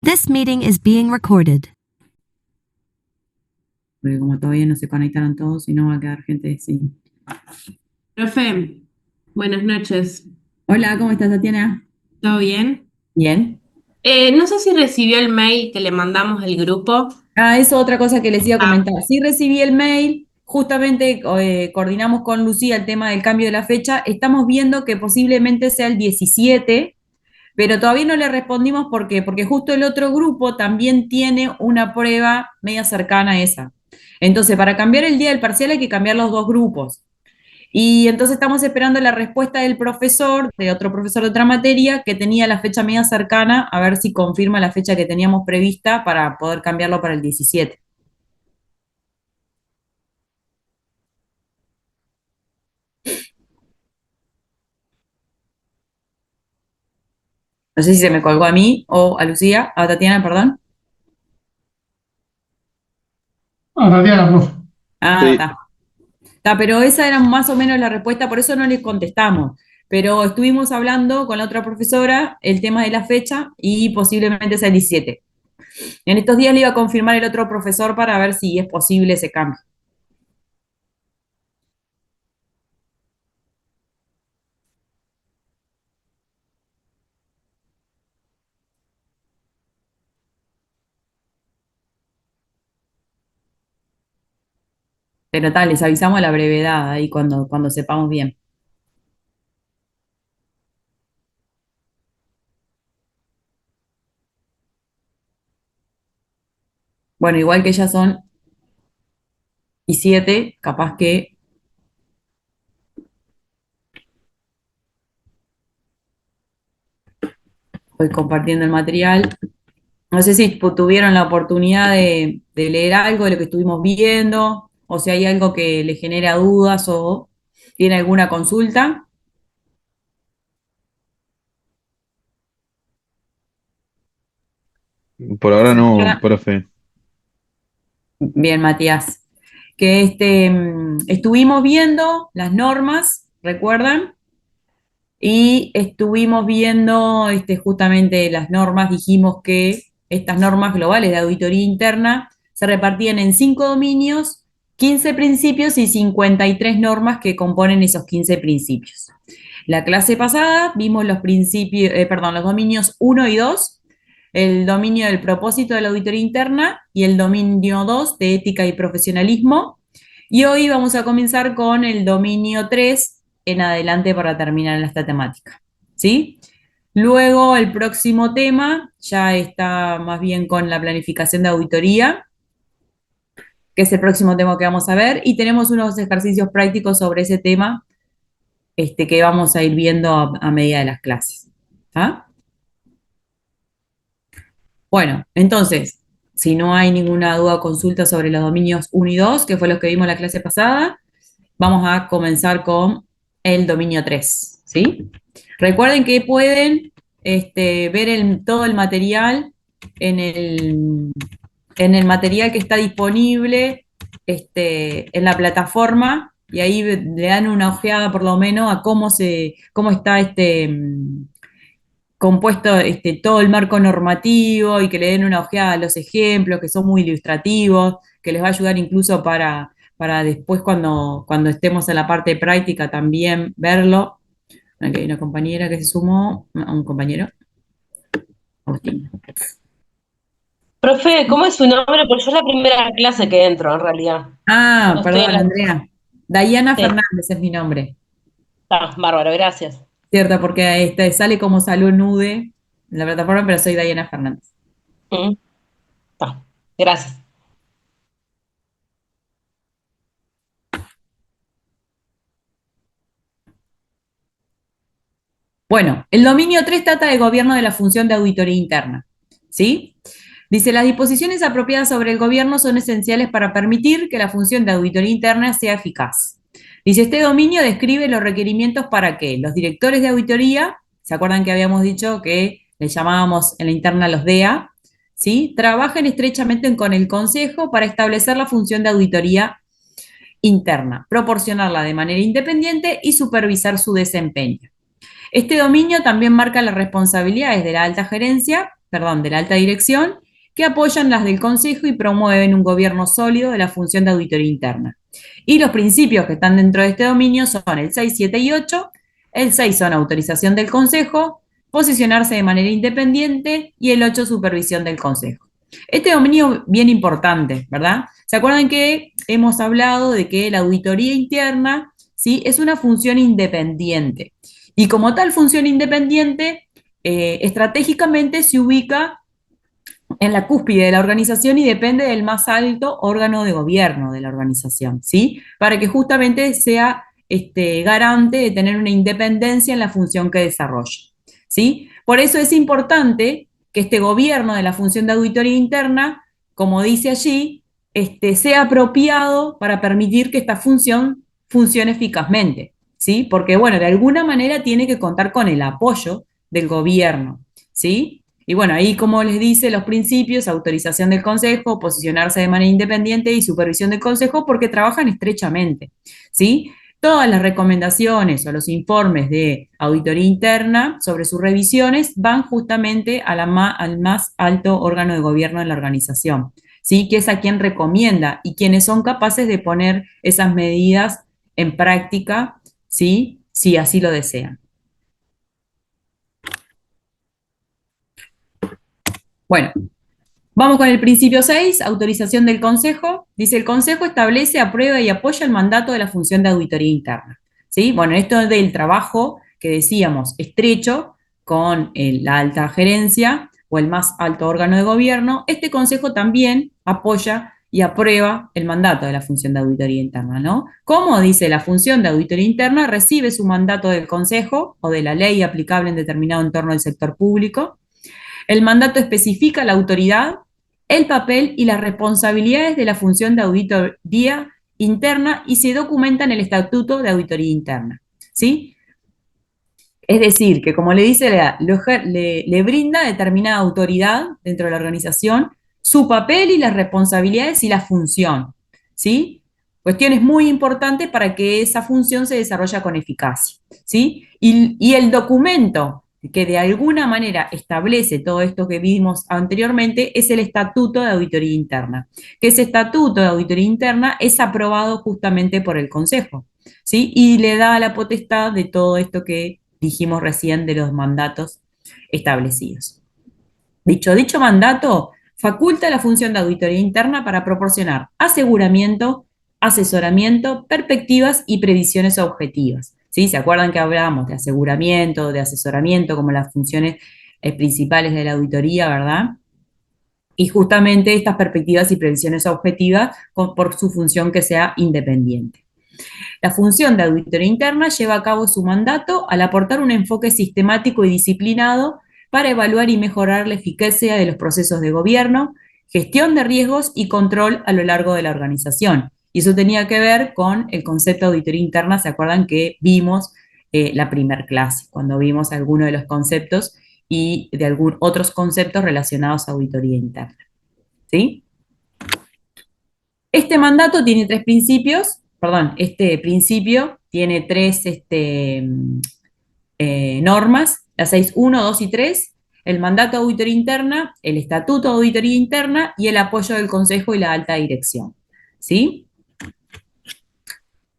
This meeting is being recorded. Porque como todavía no se conectaron todos y no va a quedar gente sin. Profe, buenas noches. Hola, ¿cómo estás, Tatiana? ¿Todo bien? Bien. No sé si recibió el mail que le mandamos al grupo. Eso otra cosa que les iba a Ah, comentar. Sí recibí el mail, justamente coordinamos con Lucía el tema del cambio de la fecha. Estamos viendo que posiblemente sea el 17, pero todavía no le respondimos porque justo el otro grupo también tiene una prueba media cercana a esa. Entonces, para cambiar el día del parcial hay que cambiar los dos grupos. Y entonces estamos esperando la respuesta del profesor, de otro profesor de otra materia, que tenía la fecha media cercana, a ver si confirma la fecha que teníamos prevista para poder cambiarlo para el 17. No sé si se me colgó a mí o a Lucía, a Tatiana, perdón. Ah, Tatiana, profe. Está. Sí, Está, pero esa era más o menos la respuesta, por eso no les contestamos. Pero estuvimos hablando con la otra profesora el tema de la fecha y posiblemente sea el 17. En estos días le iba a confirmar el otro profesor para ver si es posible ese cambio. Pero tal, les avisamos a la brevedad ahí cuando sepamos bien. Bueno, igual que ya son y 7, capaz que voy compartiendo el material. No sé si tuvieron la oportunidad de leer algo de lo que estuvimos viendo, o si hay algo que les genera dudas o tiene alguna consulta. por ahora no, Ahora, profe. bien, Matías, que estuvimos viendo las normas, ¿recuerdan? Y estuvimos viendo justamente las normas, dijimos que estas normas globales de auditoría interna se repartían en 5 dominios, 15 principios y 53 normas que componen esos 15 principios. La clase pasada vimos los principios, perdón, los dominios 1 y 2, el dominio del propósito de la auditoría interna y el dominio 2 de ética y profesionalismo. Y hoy vamos a comenzar con el dominio 3 en adelante para terminar esta temática. ¿Sí? Luego el próximo tema ya está más bien con la planificación de auditoría, que es el próximo tema que vamos a ver, y tenemos unos ejercicios prácticos sobre ese tema que vamos a ir viendo a medida de las clases. ¿Ah? Bueno, entonces, si no hay ninguna duda o consulta sobre los dominios 1 y 2, que fue los que vimos la clase pasada, vamos a comenzar con el dominio 3, ¿sí? Recuerden que pueden ver todo el material en el material que está disponible en la plataforma y ahí le dan una ojeada por lo menos a cómo está compuesto todo el marco normativo y que le den una ojeada a los ejemplos que son muy ilustrativos, que les va a ayudar incluso para después cuando estemos en la parte práctica también verlo. Aquí hay una compañera que se sumó, un compañero, Agustín. Profe, ¿cómo es su nombre? Porque yo es la primera clase que entro, en realidad. No estoy en Perdón, la... Andrea. Dayana Sí, Fernández es mi nombre, está, bárbaro, gracias. ¿cierto? Porque sale como Salud Nude en la plataforma, pero soy Dayana Fernández. Mm, está, gracias. Bueno, el dominio 3 trata de gobierno de la función de auditoría interna, ¿sí? Dice, las disposiciones apropiadas sobre el gobierno son esenciales para permitir que la función de auditoría interna sea eficaz. Dice, este dominio describe los requerimientos para que los directores de auditoría, ¿se acuerdan que habíamos dicho que le llamábamos en la interna los DEA? ¿Sí? Trabajen estrechamente con el Consejo para establecer la función de auditoría interna, proporcionarla de manera independiente y supervisar su desempeño. Este dominio también marca las responsabilidades de la alta gerencia perdón, de la alta dirección, que apoyan las del Consejo y promueven un gobierno sólido de la función de auditoría interna. Y los principios que están dentro de este dominio son el 6, 7 y 8. El 6 son autorización del Consejo, posicionarse de manera independiente, y el 8, supervisión del Consejo. Este dominio bien importante, ¿verdad? ¿Se acuerdan que hemos hablado de que la auditoría interna, ¿sí?, es una función independiente? Y como tal función independiente, estratégicamente se ubica en la cúspide de la organización y depende del más alto órgano de gobierno de la organización, ¿sí? Para que justamente sea garante de tener una independencia en la función que desarrolla, ¿sí? Por eso es importante que este gobierno de la función de auditoría interna, como dice allí, sea apropiado para permitir que esta función funcione eficazmente, ¿sí? Porque, bueno, de alguna manera tiene que contar con el apoyo del gobierno, ¿sí? Y bueno, ahí como les dice, los principios: autorización del Consejo, posicionarse de manera independiente y supervisión del Consejo, porque trabajan estrechamente, ¿sí? Todas las recomendaciones o los informes de auditoría interna sobre sus revisiones van justamente a al más alto órgano de gobierno de la organización, ¿sí? Que es a quien recomienda y quienes son capaces de poner esas medidas en práctica, ¿sí?, si así lo desean. Bueno, vamos con el principio 6, autorización del Consejo. Dice: el Consejo establece, aprueba y apoya el mandato de la función de auditoría interna, ¿sí? Bueno, esto del trabajo que decíamos estrecho con la alta gerencia o el más alto órgano de gobierno, este Consejo también apoya y aprueba el mandato de la función de auditoría interna, ¿no? Como dice, la función de auditoría interna recibe su mandato del Consejo o de la ley aplicable en determinado entorno del sector público. El mandato especifica la autoridad, el papel y las responsabilidades de la función de auditoría interna y se documenta en el Estatuto de Auditoría Interna, ¿sí? Es decir, que como le dice, le brinda determinada autoridad dentro de la organización, su papel y las responsabilidades y la función, ¿sí? Cuestiones muy importantes para que esa función se desarrolle con eficacia, ¿sí? Y el documento que de alguna manera establece todo esto que vimos anteriormente es el Estatuto de Auditoría Interna, que ese Estatuto de Auditoría Interna es aprobado justamente por el Consejo, ¿sí? Y le da la potestad de todo esto que dijimos recién de los mandatos establecidos. Dicho mandato faculta la función de auditoría interna para proporcionar aseguramiento, asesoramiento, perspectivas y previsiones objetivas, ¿sí? ¿Se acuerdan que hablábamos de aseguramiento, de asesoramiento como las funciones principales de la auditoría, verdad? Y justamente estas perspectivas y previsiones objetivas por su función que sea independiente. La función de auditoría interna lleva a cabo su mandato al aportar un enfoque sistemático y disciplinado para evaluar y mejorar la eficacia de los procesos de gobierno, gestión de riesgos y control a lo largo de la organización. Y eso tenía que ver con el concepto de auditoría interna. ¿Se acuerdan que vimos la primer clase, cuando vimos algunos de los conceptos y de otros conceptos relacionados a auditoría interna? ¿Sí? Este mandato tiene tres principios, perdón, este principio tiene tres normas, las 6.1, 2 y 3, el mandato de auditoría interna, el estatuto de auditoría interna y el apoyo del Consejo y la alta dirección, ¿sí?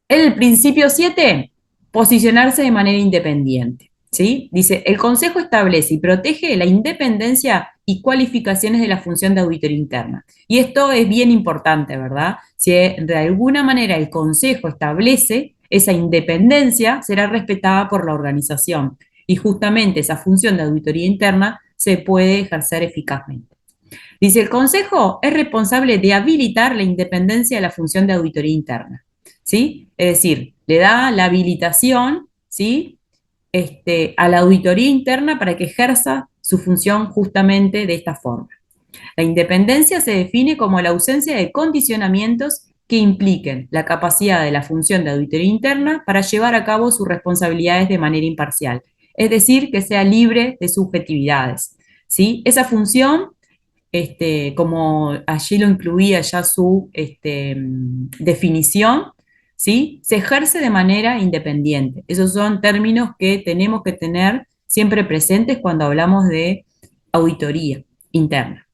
El principio 7, posicionarse de manera independiente, ¿sí? Dice: el Consejo establece y protege la independencia y cualificaciones de la función de auditoría interna. Y esto es bien importante, ¿verdad? Si de alguna manera el Consejo establece, esa independencia será respetada por la organización y justamente esa función de auditoría interna se puede ejercer eficazmente. Dice: el Consejo es responsable de habilitar la independencia de la función de auditoría interna, ¿sí? Es decir, le da la habilitación, ¿sí?, a la auditoría interna para que ejerza su función justamente de esta forma. La independencia se define como la ausencia de condicionamientos que impliquen la capacidad de la función de auditoría interna para llevar a cabo sus responsabilidades de manera imparcial, es decir, que sea libre de subjetividades, ¿sí? Esa función, como allí lo incluía ya su definición, ¿sí?, se ejerce de manera independiente. Esos son términos que tenemos que tener siempre presentes cuando hablamos de auditoría interna.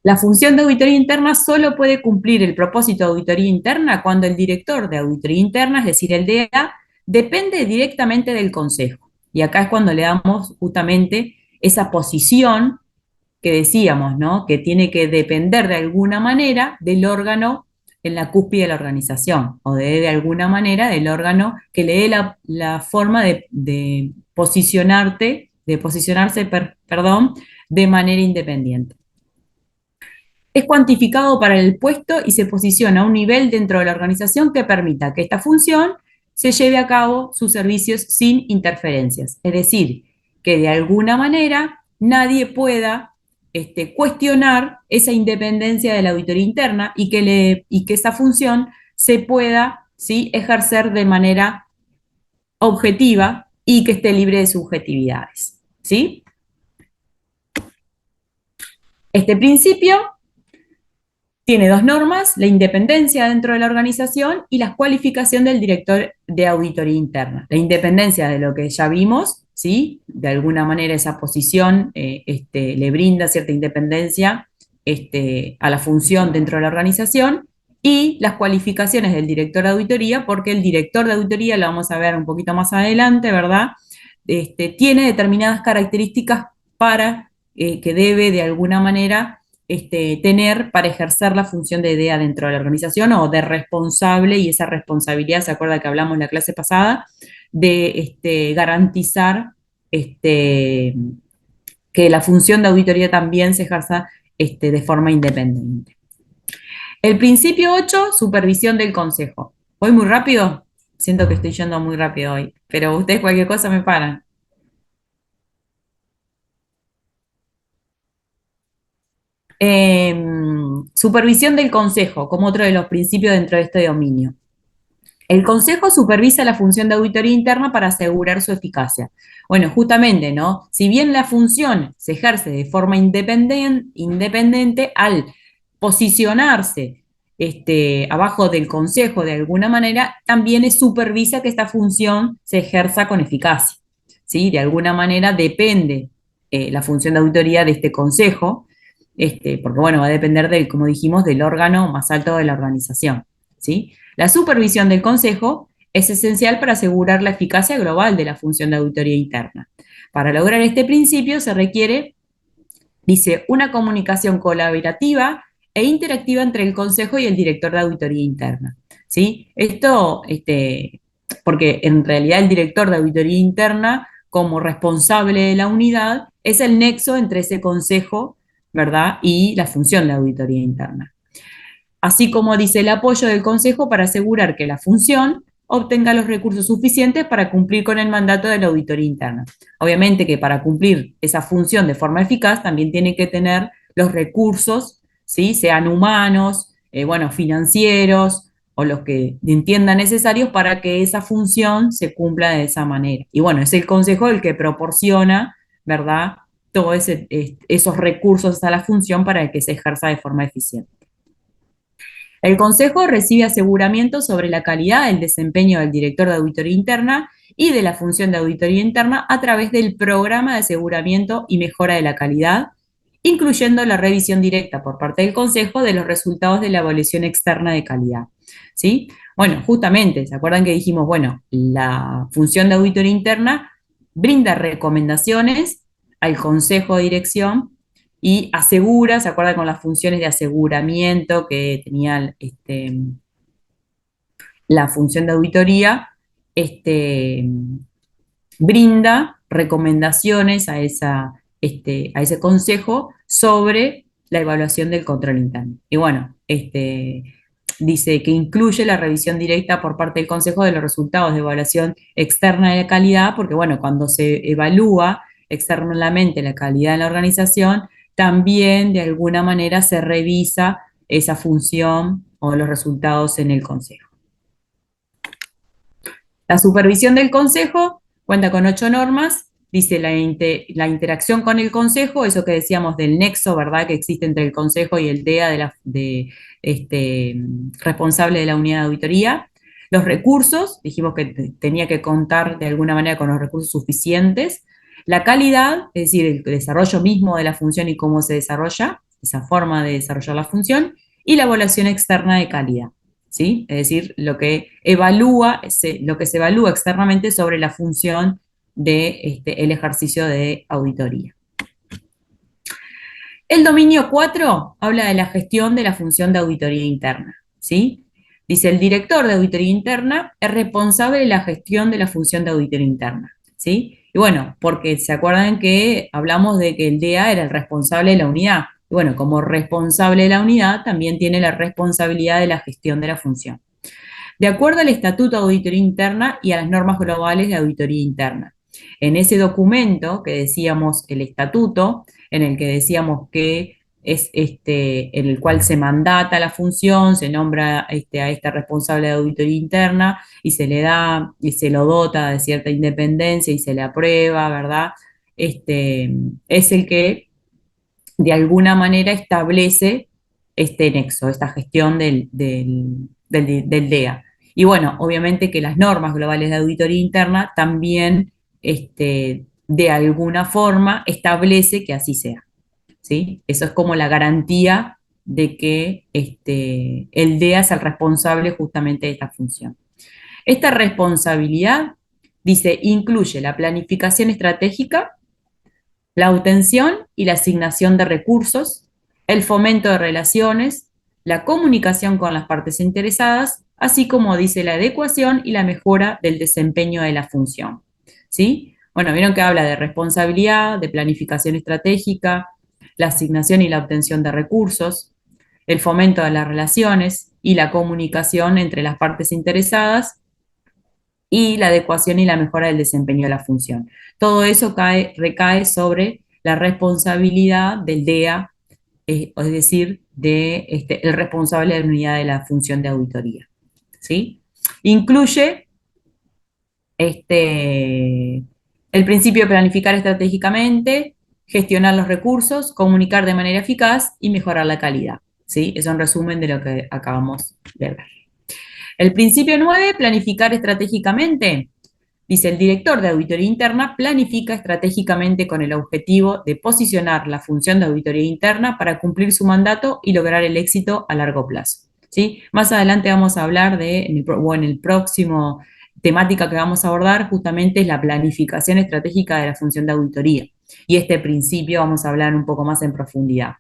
La función de auditoría interna solo puede cumplir el propósito de auditoría interna cuando el director de auditoría interna, es decir, el DEA, depende directamente del consejo. Y acá es cuando le damos justamente esa posición que decíamos, ¿no? Que tiene que depender de alguna manera del órgano en la cúspide de la organización, o de alguna manera del órgano que le dé la forma de posicionarse, de manera independiente. Es cuantificado para el puesto y se posiciona a un nivel dentro de la organización que permita que esta función se lleve a cabo sus servicios sin interferencias. Es decir, que de alguna manera nadie pueda cuestionar esa independencia de la auditoría interna y que esa función se pueda, ¿sí?, ejercer de manera objetiva y que esté libre de subjetividades, ¿sí? Este principio tiene dos normas: la independencia dentro de la organización y la cualificación del director de auditoría interna. La independencia de lo que ya vimos, ¿sí? De alguna manera esa posición le brinda cierta independencia a la función dentro de la organización, y las cualificaciones del director de auditoría, porque el director de auditoría, lo vamos a ver un poquito más adelante, ¿verdad? Tiene determinadas características para que debe de alguna manera tener para ejercer la función de DEA dentro de la organización, o de responsable, y esa responsabilidad, ¿se acuerda que hablamos en la clase pasada? De garantizar que la función de auditoría también se ejerza de forma independiente. El principio 8, supervisión del consejo. ¿Voy muy rápido? Siento que estoy yendo muy rápido hoy, pero ustedes cualquier cosa me paran. Supervisión del consejo, como otro de los principios dentro de este dominio. El consejo supervisa la función de auditoría interna para asegurar su eficacia. Bueno, justamente, ¿no? Si bien la función se ejerce de forma independiente, al posicionarse abajo del consejo de alguna manera, también supervisa que esta función se ejerza con eficacia, ¿sí? De alguna manera depende la función de auditoría de este consejo, porque bueno, va a depender del, como dijimos, del órgano más alto de la organización, ¿sí? La supervisión del consejo es esencial para asegurar la eficacia global de la función de auditoría interna. Para lograr este principio se requiere, dice, una comunicación colaborativa e interactiva entre el consejo y el director de auditoría interna, ¿sí? Esto, porque en realidad el director de auditoría interna, como responsable de la unidad, es el nexo entre ese consejo, ¿verdad?, y la función de auditoría interna. Así como dice el apoyo del consejo para asegurar que la función obtenga los recursos suficientes para cumplir con el mandato de la auditoría interna. Obviamente que para cumplir esa función de forma eficaz también tiene que tener los recursos, ¿sí?, sean humanos, financieros, o los que entiendan necesarios para que esa función se cumpla de esa manera. Y bueno, es el consejo el que proporciona, ¿verdad?, todos esos recursos a la función para que se ejerza de forma eficiente. El Consejo recibe aseguramiento sobre la calidad del desempeño del director de auditoría interna y de la función de auditoría interna a través del programa de aseguramiento y mejora de la calidad, incluyendo la revisión directa por parte del Consejo de los resultados de la evaluación externa de calidad, ¿sí? Bueno, justamente, ¿se acuerdan que dijimos, bueno, la función de auditoría interna brinda recomendaciones al Consejo de Dirección y asegura, ¿se acuerdan con las funciones de aseguramiento que tenía la función de auditoría? Brinda recomendaciones a ese consejo sobre la evaluación del control interno. Y bueno, dice que incluye la revisión directa por parte del consejo de los resultados de evaluación externa de calidad, porque bueno, cuando se evalúa externamente la calidad de la organización, también de alguna manera se revisa esa función o los resultados en el consejo. La supervisión del consejo cuenta con 8 normas. Dice la interacción con el consejo, eso que decíamos del nexo, ¿verdad?, que existe entre el consejo y el DEA responsable de la unidad de auditoría. Los recursos, dijimos que tenía que contar de alguna manera con los recursos suficientes. La calidad, es decir, el desarrollo mismo de la función y cómo se desarrolla, esa forma de desarrollar la función, y la evaluación externa de calidad, ¿sí? Es decir, lo que se evalúa externamente sobre la función de el ejercicio de auditoría. El dominio 4 habla de la gestión de la función de auditoría interna, ¿sí? Dice, el director de auditoría interna es responsable de la gestión de la función de auditoría interna, ¿sí? Y bueno, porque se acuerdan que hablamos de que el DEA era el responsable de la unidad. Y bueno, como responsable de la unidad, también tiene la responsabilidad de la gestión de la función. De acuerdo al Estatuto de Auditoría Interna y a las normas globales de auditoría interna. En ese documento que decíamos, el estatuto, en el que decíamos que es en el cual se mandata la función, se nombra a este responsable de auditoría interna y se le da y se lo dota de cierta independencia y se le aprueba, ¿verdad? Es el que de alguna manera establece este nexo, esta gestión del DEA. Y bueno, obviamente que las normas globales de auditoría interna también, de alguna forma, establece que así sea, ¿sí? Eso es como la garantía de que el DEA es el responsable justamente de esta función. Esta responsabilidad, dice, incluye la planificación estratégica, la obtención y la asignación de recursos, el fomento de relaciones, la comunicación con las partes interesadas, así como dice la adecuación y la mejora del desempeño de la función. ¿Sí? Bueno, vieron que habla de responsabilidad, de planificación estratégica, la asignación y la obtención de recursos, el fomento de las relaciones y la comunicación entre las partes interesadas y la adecuación y la mejora del desempeño de la función. Todo eso recae sobre la responsabilidad del DEA, es decir, el responsable de la unidad de la función de auditoría, ¿sí? Incluye el principio de planificar estratégicamente, gestionar los recursos, comunicar de manera eficaz y mejorar la calidad, ¿sí? Eso en resumen de lo que acabamos de ver. El principio 9, planificar estratégicamente. Dice, el director de auditoría interna planifica estratégicamente con el objetivo de posicionar la función de auditoría interna para cumplir su mandato y lograr el éxito a largo plazo, ¿sí? Más adelante vamos a hablar en el próximo temática que vamos a abordar justamente es la planificación estratégica de la función de auditoría. Y este principio vamos a hablar un poco más en profundidad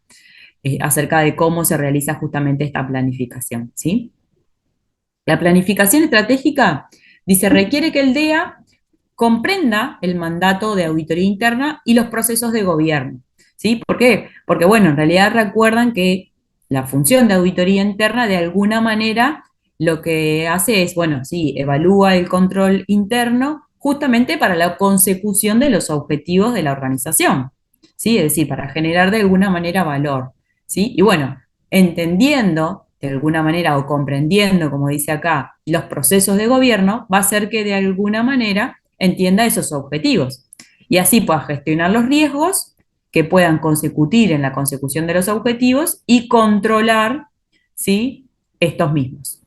acerca de cómo se realiza justamente esta planificación, ¿sí? La planificación estratégica, dice, requiere que el DEA comprenda el mandato de auditoría interna y los procesos de gobierno, ¿sí? ¿Por qué? Porque, bueno, en realidad recuerdan que la función de auditoría interna de alguna manera lo que hace es, bueno, sí, evalúa el control interno justamente para la consecución de los objetivos de la organización, ¿sí? Es decir, para generar de alguna manera valor, ¿sí? Y bueno, entendiendo de alguna manera o comprendiendo, como dice acá, los procesos de gobierno, va a ser que de alguna manera entienda esos objetivos y así pueda gestionar los riesgos que puedan consecutir en la consecución de los objetivos y controlar, ¿sí?, estos mismos.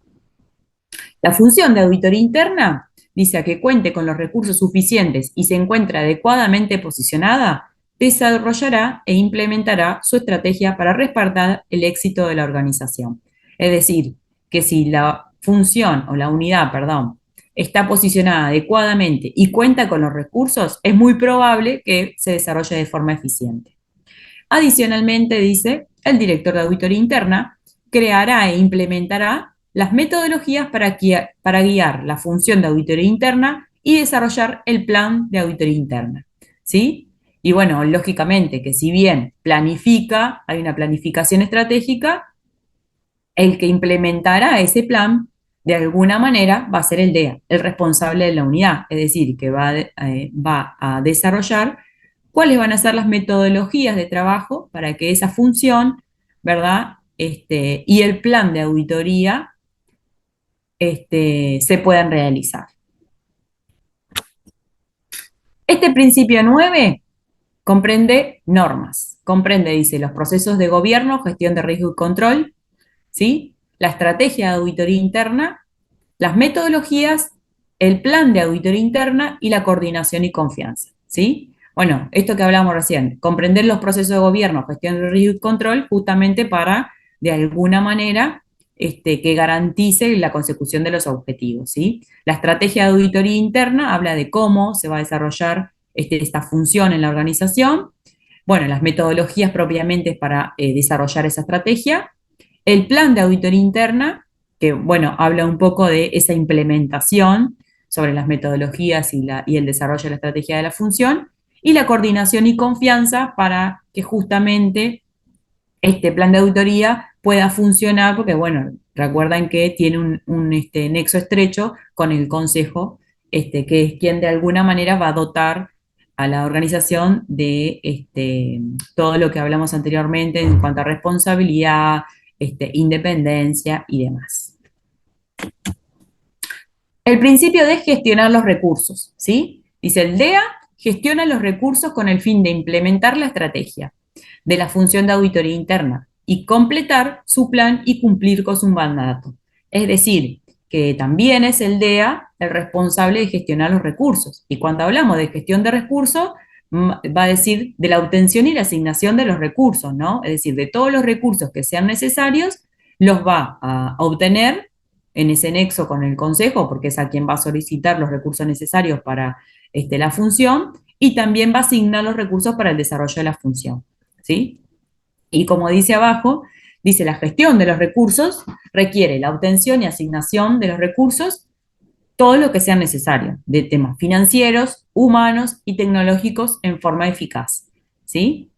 La función de auditoría interna dice a que cuente con los recursos suficientes y se encuentra adecuadamente posicionada, desarrollará e implementará su estrategia para respaldar el éxito de la organización. Es decir, que si la función o la unidad, perdón, está posicionada adecuadamente y cuenta con los recursos, es muy probable que se desarrolle de forma eficiente. Adicionalmente, dice, el director de auditoría interna creará e implementará las metodologías para guiar la función de auditoría interna y desarrollar el plan de auditoría interna, ¿sí? Y bueno, lógicamente que si bien planifica, hay una planificación estratégica, el que implementará ese plan, de alguna manera, va a ser el DEA, el responsable de la unidad, es decir, que va a desarrollar cuáles van a ser las metodologías de trabajo para que esa función, ¿verdad? Y el plan de auditoría se puedan realizar. Este principio 9 comprende normas, comprende, dice, los procesos de gobierno, gestión de riesgo y control, ¿sí? La estrategia de auditoría interna, las metodologías, el plan de auditoría interna y la coordinación y confianza, ¿sí? Bueno, esto que hablábamos recién, comprender los procesos de gobierno, gestión de riesgo y control, justamente para, de alguna manera, que garantice la consecución de los objetivos, ¿sí? La estrategia de auditoría interna habla de cómo se va a desarrollar esta función en la organización, bueno, las metodologías propiamente para desarrollar esa estrategia, el plan de auditoría interna, que, bueno, habla un poco de esa implementación sobre las metodologías y el desarrollo de la estrategia de la función, y la coordinación y confianza para que justamente este plan de auditoría pueda funcionar, porque, bueno, recuerdan que tiene un nexo estrecho con el consejo, que es quien de alguna manera va a dotar a la organización de todo lo que hablamos anteriormente en cuanto a responsabilidad, independencia y demás. El principio de gestionar los recursos, ¿sí? Dice, el DEA gestiona los recursos con el fin de implementar la estrategia de la función de auditoría interna y completar su plan y cumplir con su mandato. Es decir, que también es el DEA el responsable de gestionar los recursos. Y cuando hablamos de gestión de recursos, va a decir de la obtención y la asignación de los recursos, ¿no? Es decir, de todos los recursos que sean necesarios, los va a obtener en ese nexo con el consejo, porque es a quien va a solicitar los recursos necesarios para la función, y también va a asignar los recursos para el desarrollo de la función, ¿sí? Y como dice abajo, dice la gestión de los recursos requiere la obtención y asignación de los recursos, todo lo que sea necesario, de temas financieros, humanos y tecnológicos en forma eficaz, ¿sí?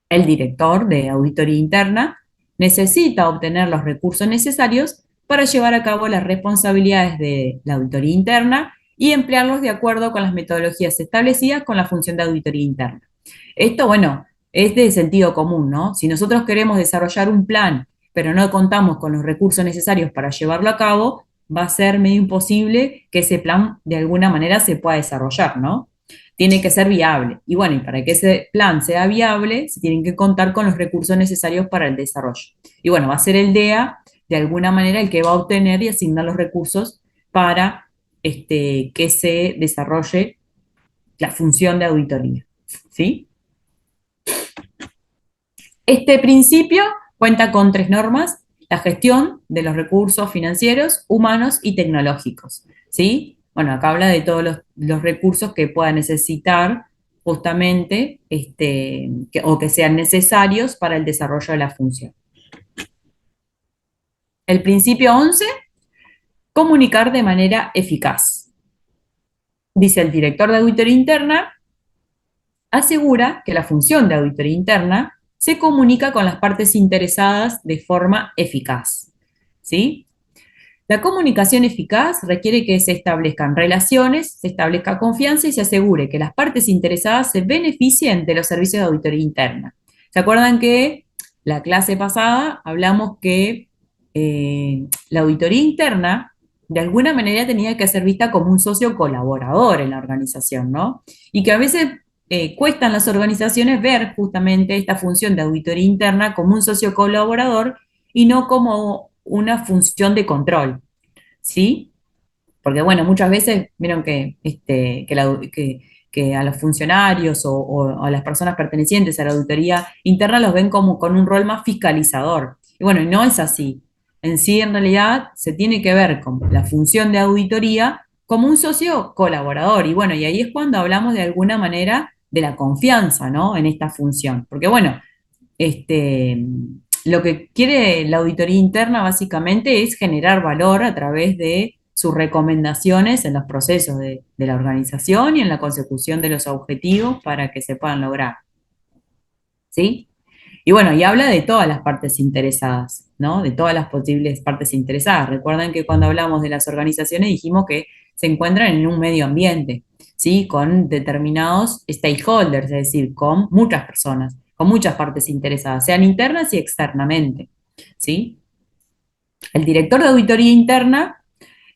El director de auditoría interna necesita obtener los recursos necesarios para llevar a cabo las responsabilidades de la auditoría interna y emplearlos de acuerdo con las metodologías establecidas con la función de auditoría interna. Esto, bueno, es de sentido común, ¿no? Si nosotros queremos desarrollar un plan, pero no contamos con los recursos necesarios para llevarlo a cabo, va a ser medio imposible que ese plan de alguna manera se pueda desarrollar, ¿no? Tiene que ser viable. Y bueno, y para que ese plan sea viable, se tienen que contar con los recursos necesarios para el desarrollo. Y bueno, va a ser el DEA, de alguna manera, el que va a obtener y asignar los recursos para que se desarrolle la función de auditoría, ¿sí? Este principio cuenta con 3 normas: la gestión de los recursos financieros, humanos y tecnológicos, ¿sí? Bueno, acá habla de todos los recursos que pueda necesitar justamente o que sean necesarios para el desarrollo de la función. El principio 11, comunicar de manera eficaz. Dice, el director de auditoría interna asegura que la función de auditoría interna se comunica con las partes interesadas de forma eficaz, ¿sí? La comunicación eficaz requiere que se establezcan relaciones, se establezca confianza y se asegure que las partes interesadas se beneficien de los servicios de auditoría interna. ¿Se acuerdan que la clase pasada hablamos que la auditoría interna de alguna manera tenía que ser vista como un socio colaborador en la organización, ¿no? Y que a veces cuesta en las organizaciones ver justamente esta función de auditoría interna como un socio colaborador y no como una función de control, ¿sí? Porque, bueno, muchas veces vieron que a los funcionarios o a las personas pertenecientes a la auditoría interna los ven como con un rol más fiscalizador. Y bueno, no es así. En sí, en realidad, se tiene que ver con la función de auditoría como un socio colaborador. Y bueno, y ahí es cuando hablamos de alguna manera de la confianza, ¿no? En esta función. Porque, bueno, lo que quiere la auditoría interna básicamente es generar valor a través de sus recomendaciones en los procesos de la organización y en la consecución de los objetivos para que se puedan lograr, ¿sí? Y bueno, y habla de todas las partes interesadas, ¿no? De todas las posibles partes interesadas. Recuerden que cuando hablamos de las organizaciones dijimos que se encuentran en un medio ambiente, ¿sí? Con determinados stakeholders, es decir, con muchas personas, con muchas partes interesadas, sean internas y externamente, ¿sí? El director de auditoría interna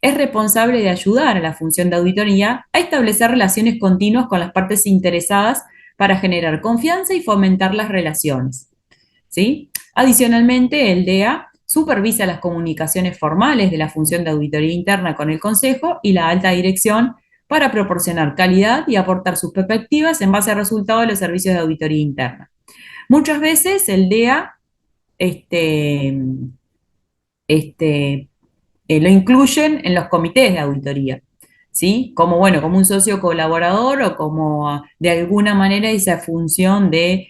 es responsable de ayudar a la función de auditoría a establecer relaciones continuas con las partes interesadas para generar confianza y fomentar las relaciones, ¿sí? Adicionalmente, el DEA supervisa las comunicaciones formales de la función de auditoría interna con el Consejo y la alta dirección para proporcionar calidad y aportar sus perspectivas en base a resultados de los servicios de auditoría interna. Muchas veces el DEA lo incluyen en los comités de auditoría, ¿sí? Como, bueno, como un socio colaborador o como de alguna manera esa función de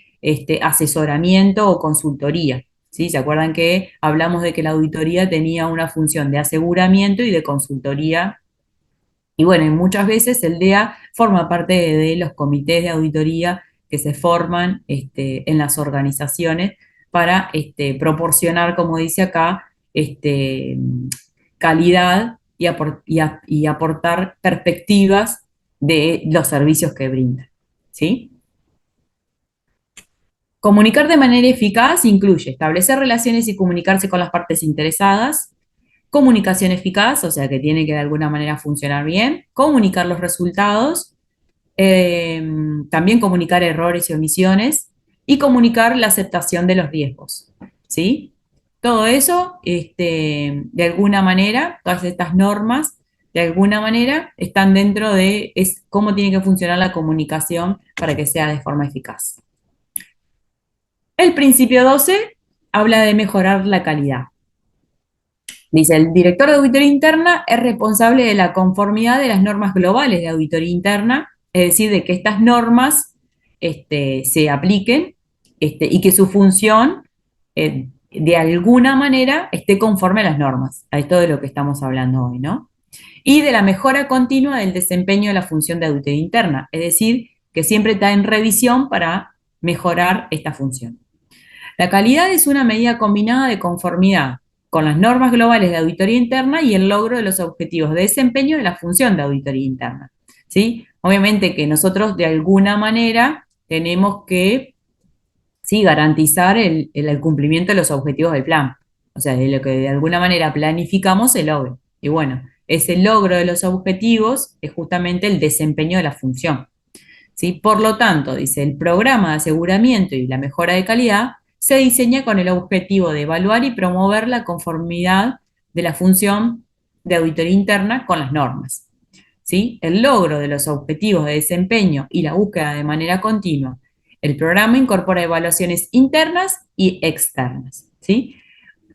asesoramiento o consultoría, ¿sí? ¿Se acuerdan que hablamos de que la auditoría tenía una función de aseguramiento y de consultoría? Y bueno, y muchas veces el DEA forma parte de los comités de auditoría que se forman en las organizaciones para proporcionar, como dice acá, calidad y aportar perspectivas de los servicios que brindan, ¿sí? Comunicar de manera eficaz incluye establecer relaciones y comunicarse con las partes interesadas, comunicación eficaz, o sea que tiene que de alguna manera funcionar bien, comunicar los resultados, también comunicar errores y omisiones y comunicar la aceptación de los riesgos, ¿sí? Todo eso, de alguna manera, todas estas normas, de alguna manera, están dentro de cómo tiene que funcionar la comunicación para que sea de forma eficaz. El principio 12 habla de mejorar la calidad. Dice, el director de auditoría interna es responsable de la conformidad de las normas globales de auditoría interna, es decir, de que estas normas se apliquen y que su función de alguna manera esté conforme a las normas, a esto de lo que estamos hablando hoy, ¿no? Y de la mejora continua del desempeño de la función de auditoría interna, es decir, que siempre está en revisión para mejorar esta función. La calidad es una medida combinada de conformidad con las normas globales de auditoría interna y el logro de los objetivos de desempeño de la función de auditoría interna, ¿sí? Obviamente que nosotros de alguna manera tenemos que, sí, garantizar el cumplimiento de los objetivos del plan, o sea, de lo que de alguna manera planificamos se logre. Y bueno, ese logro de los objetivos es justamente el desempeño de la función, ¿sí? Por lo tanto, dice, el programa de aseguramiento y la mejora de calidad se diseña con el objetivo de evaluar y promover la conformidad de la función de auditoría interna con las normas, ¿sí? El logro de los objetivos de desempeño y la búsqueda de manera continua. El programa incorpora evaluaciones internas y externas, ¿sí?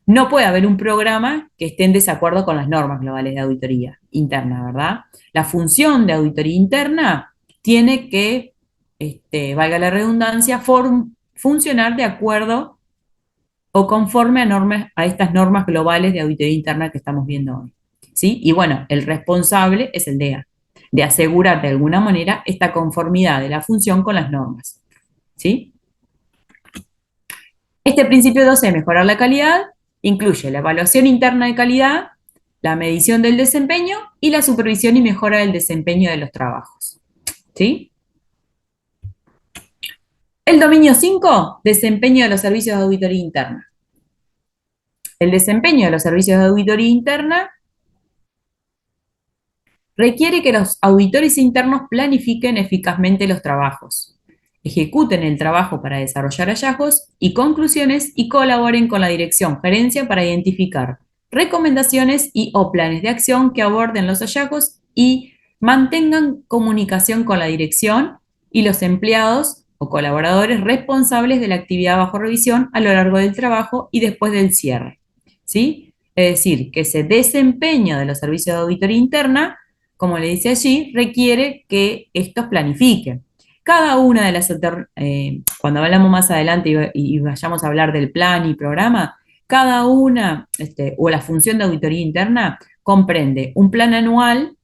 No puede haber un programa que esté en desacuerdo con las normas globales de auditoría interna, ¿verdad? La función de auditoría interna tiene que, valga la redundancia, funcionar de acuerdo o conforme a estas normas globales de auditoría interna que estamos viendo hoy, ¿sí? Y bueno, el responsable es el DEA, de asegurar de alguna manera esta conformidad de la función con las normas, ¿sí? Este principio 12 de mejorar la calidad incluye la evaluación interna de calidad, la medición del desempeño y la supervisión y mejora del desempeño de los trabajos, ¿sí? El dominio 5, desempeño de los servicios de auditoría interna. El desempeño de los servicios de auditoría interna requiere que los auditores internos planifiquen eficazmente los trabajos, ejecuten el trabajo para desarrollar hallazgos y conclusiones y colaboren con la dirección gerencia para identificar recomendaciones y o planes de acción que aborden los hallazgos y mantengan comunicación con la dirección y los empleados o colaboradores responsables de la actividad bajo revisión a lo largo del trabajo y después del cierre, ¿sí? Es decir, que ese desempeño de los servicios de auditoría interna, como le dice allí, requiere que estos planifiquen. Cada una de las, cuando hablamos más adelante y vayamos a hablar del plan y programa, cada una, o la función de auditoría interna, comprende un plan anual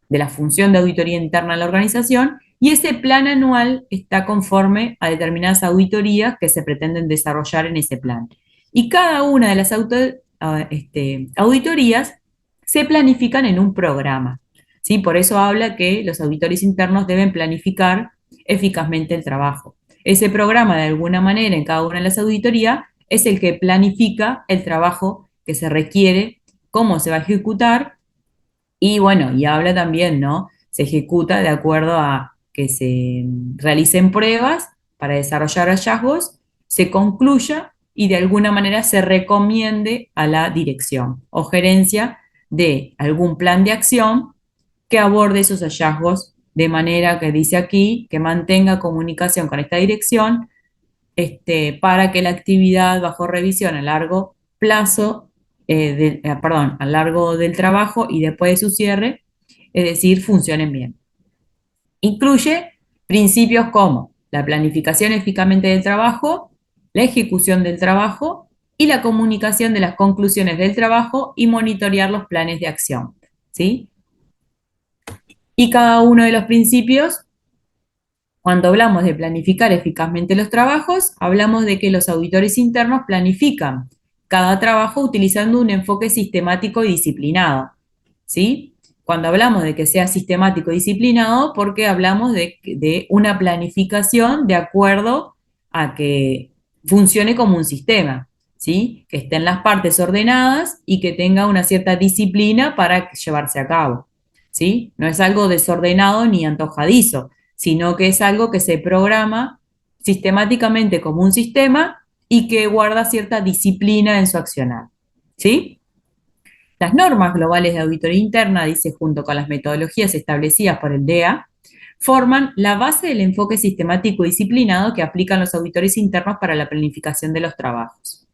de la función de auditoría interna de la organización y ese plan anual está conforme a determinadas auditorías que se pretenden desarrollar en ese plan. Y cada una de las auditorías se planifican en un programa, ¿sí? Por eso habla que los auditores internos deben planificar eficazmente el trabajo. Ese programa, de alguna manera, en cada una de las auditorías, es el que planifica el trabajo que se requiere, cómo se va a ejecutar, y bueno, y habla también, ¿no? Se ejecuta de acuerdo a que se realicen pruebas para desarrollar hallazgos, se concluya y de alguna manera se recomiende a la dirección o gerencia de algún plan de acción que aborde esos hallazgos de manera que dice aquí, que mantenga comunicación con esta dirección para que la actividad bajo revisión a largo plazo, a largo del trabajo y después de su cierre, es decir, funcionen bien. Incluye principios como la planificación eficazmente del trabajo, la ejecución del trabajo y la comunicación de las conclusiones del trabajo y monitorear los planes de acción, ¿sí? Y cada uno de los principios, cuando hablamos de planificar eficazmente los trabajos, hablamos de que los auditores internos planifican cada trabajo utilizando un enfoque sistemático y disciplinado, ¿sí? Cuando hablamos de que sea sistemático y disciplinado, porque hablamos de una planificación de acuerdo a que funcione como un sistema, ¿sí? Que estén las partes ordenadas y que tenga una cierta disciplina para llevarse a cabo, ¿sí? No es algo desordenado ni antojadizo, sino que es algo que se programa sistemáticamente como un sistema y que guarda cierta disciplina en su accionar, ¿sí? Las normas globales de auditoría interna, dice, junto con las metodologías establecidas por el DEA, forman la base del enfoque sistemático y disciplinado que aplican los auditores internos para la planificación de los trabajos.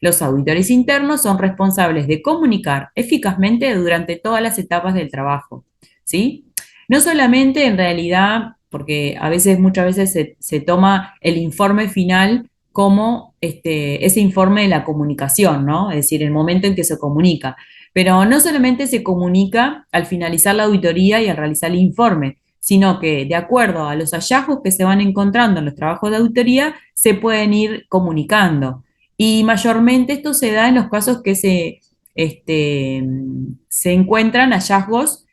Los auditores internos son responsables de comunicar eficazmente durante todas las etapas del trabajo, ¿sí? No solamente en realidad, porque muchas veces se toma el informe final como ese informe de la comunicación, ¿no? Es decir, el momento en que se comunica. Pero no solamente se comunica al finalizar la auditoría y al realizar el informe, sino que de acuerdo a los hallazgos que se van encontrando en los trabajos de auditoría, se pueden ir comunicando. Y mayormente esto se da en los casos que se encuentran hallazgos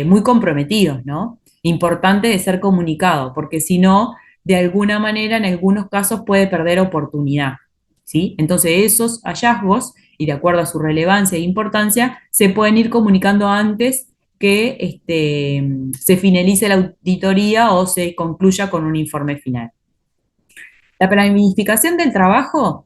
muy comprometidos, ¿no? Importante de ser comunicado, porque si no, de alguna manera, en algunos casos puede perder oportunidad, ¿sí? Entonces, esos hallazgos, y de acuerdo a su relevancia e importancia, se pueden ir comunicando antes que se finalice la auditoría o se concluya con un informe final. La planificación del trabajo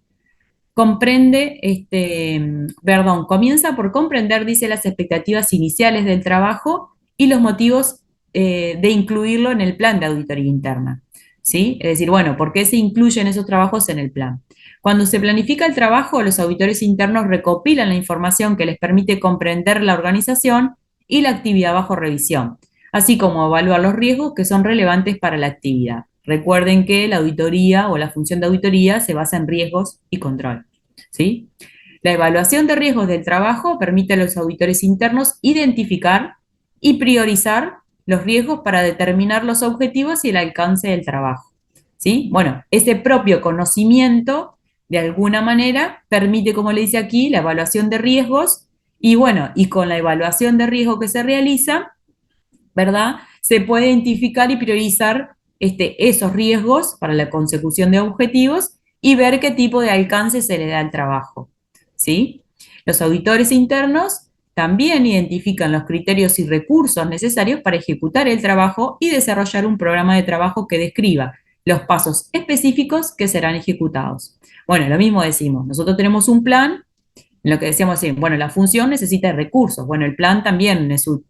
comienza por comprender, dice, las expectativas iniciales del trabajo y los motivos de incluirlo en el plan de auditoría interna, ¿sí? Es decir, bueno, ¿por qué se incluyen esos trabajos en el plan? Cuando se planifica el trabajo, los auditores internos recopilan la información que les permite comprender la organización y la actividad bajo revisión, así como evaluar los riesgos que son relevantes para la actividad. Recuerden que la auditoría o la función de auditoría se basa en riesgos y control, ¿sí? La evaluación de riesgos del trabajo permite a los auditores internos identificar y priorizar los riesgos para determinar los objetivos y el alcance del trabajo, ¿sí? Bueno, ese propio conocimiento, de alguna manera, permite, como le dice aquí, la evaluación de riesgos y bueno, y con la evaluación de riesgo que se realiza, ¿verdad? Se puede identificar y priorizar esos riesgos para la consecución de objetivos y ver qué tipo de alcance se le da al trabajo, ¿sí? Los auditores internos también identifican los criterios y recursos necesarios para ejecutar el trabajo y desarrollar un programa de trabajo que describa los pasos específicos que serán ejecutados. Bueno, lo mismo decimos, nosotros tenemos un plan, lo que decíamos así, bueno, la función necesita de recursos, bueno, el plan también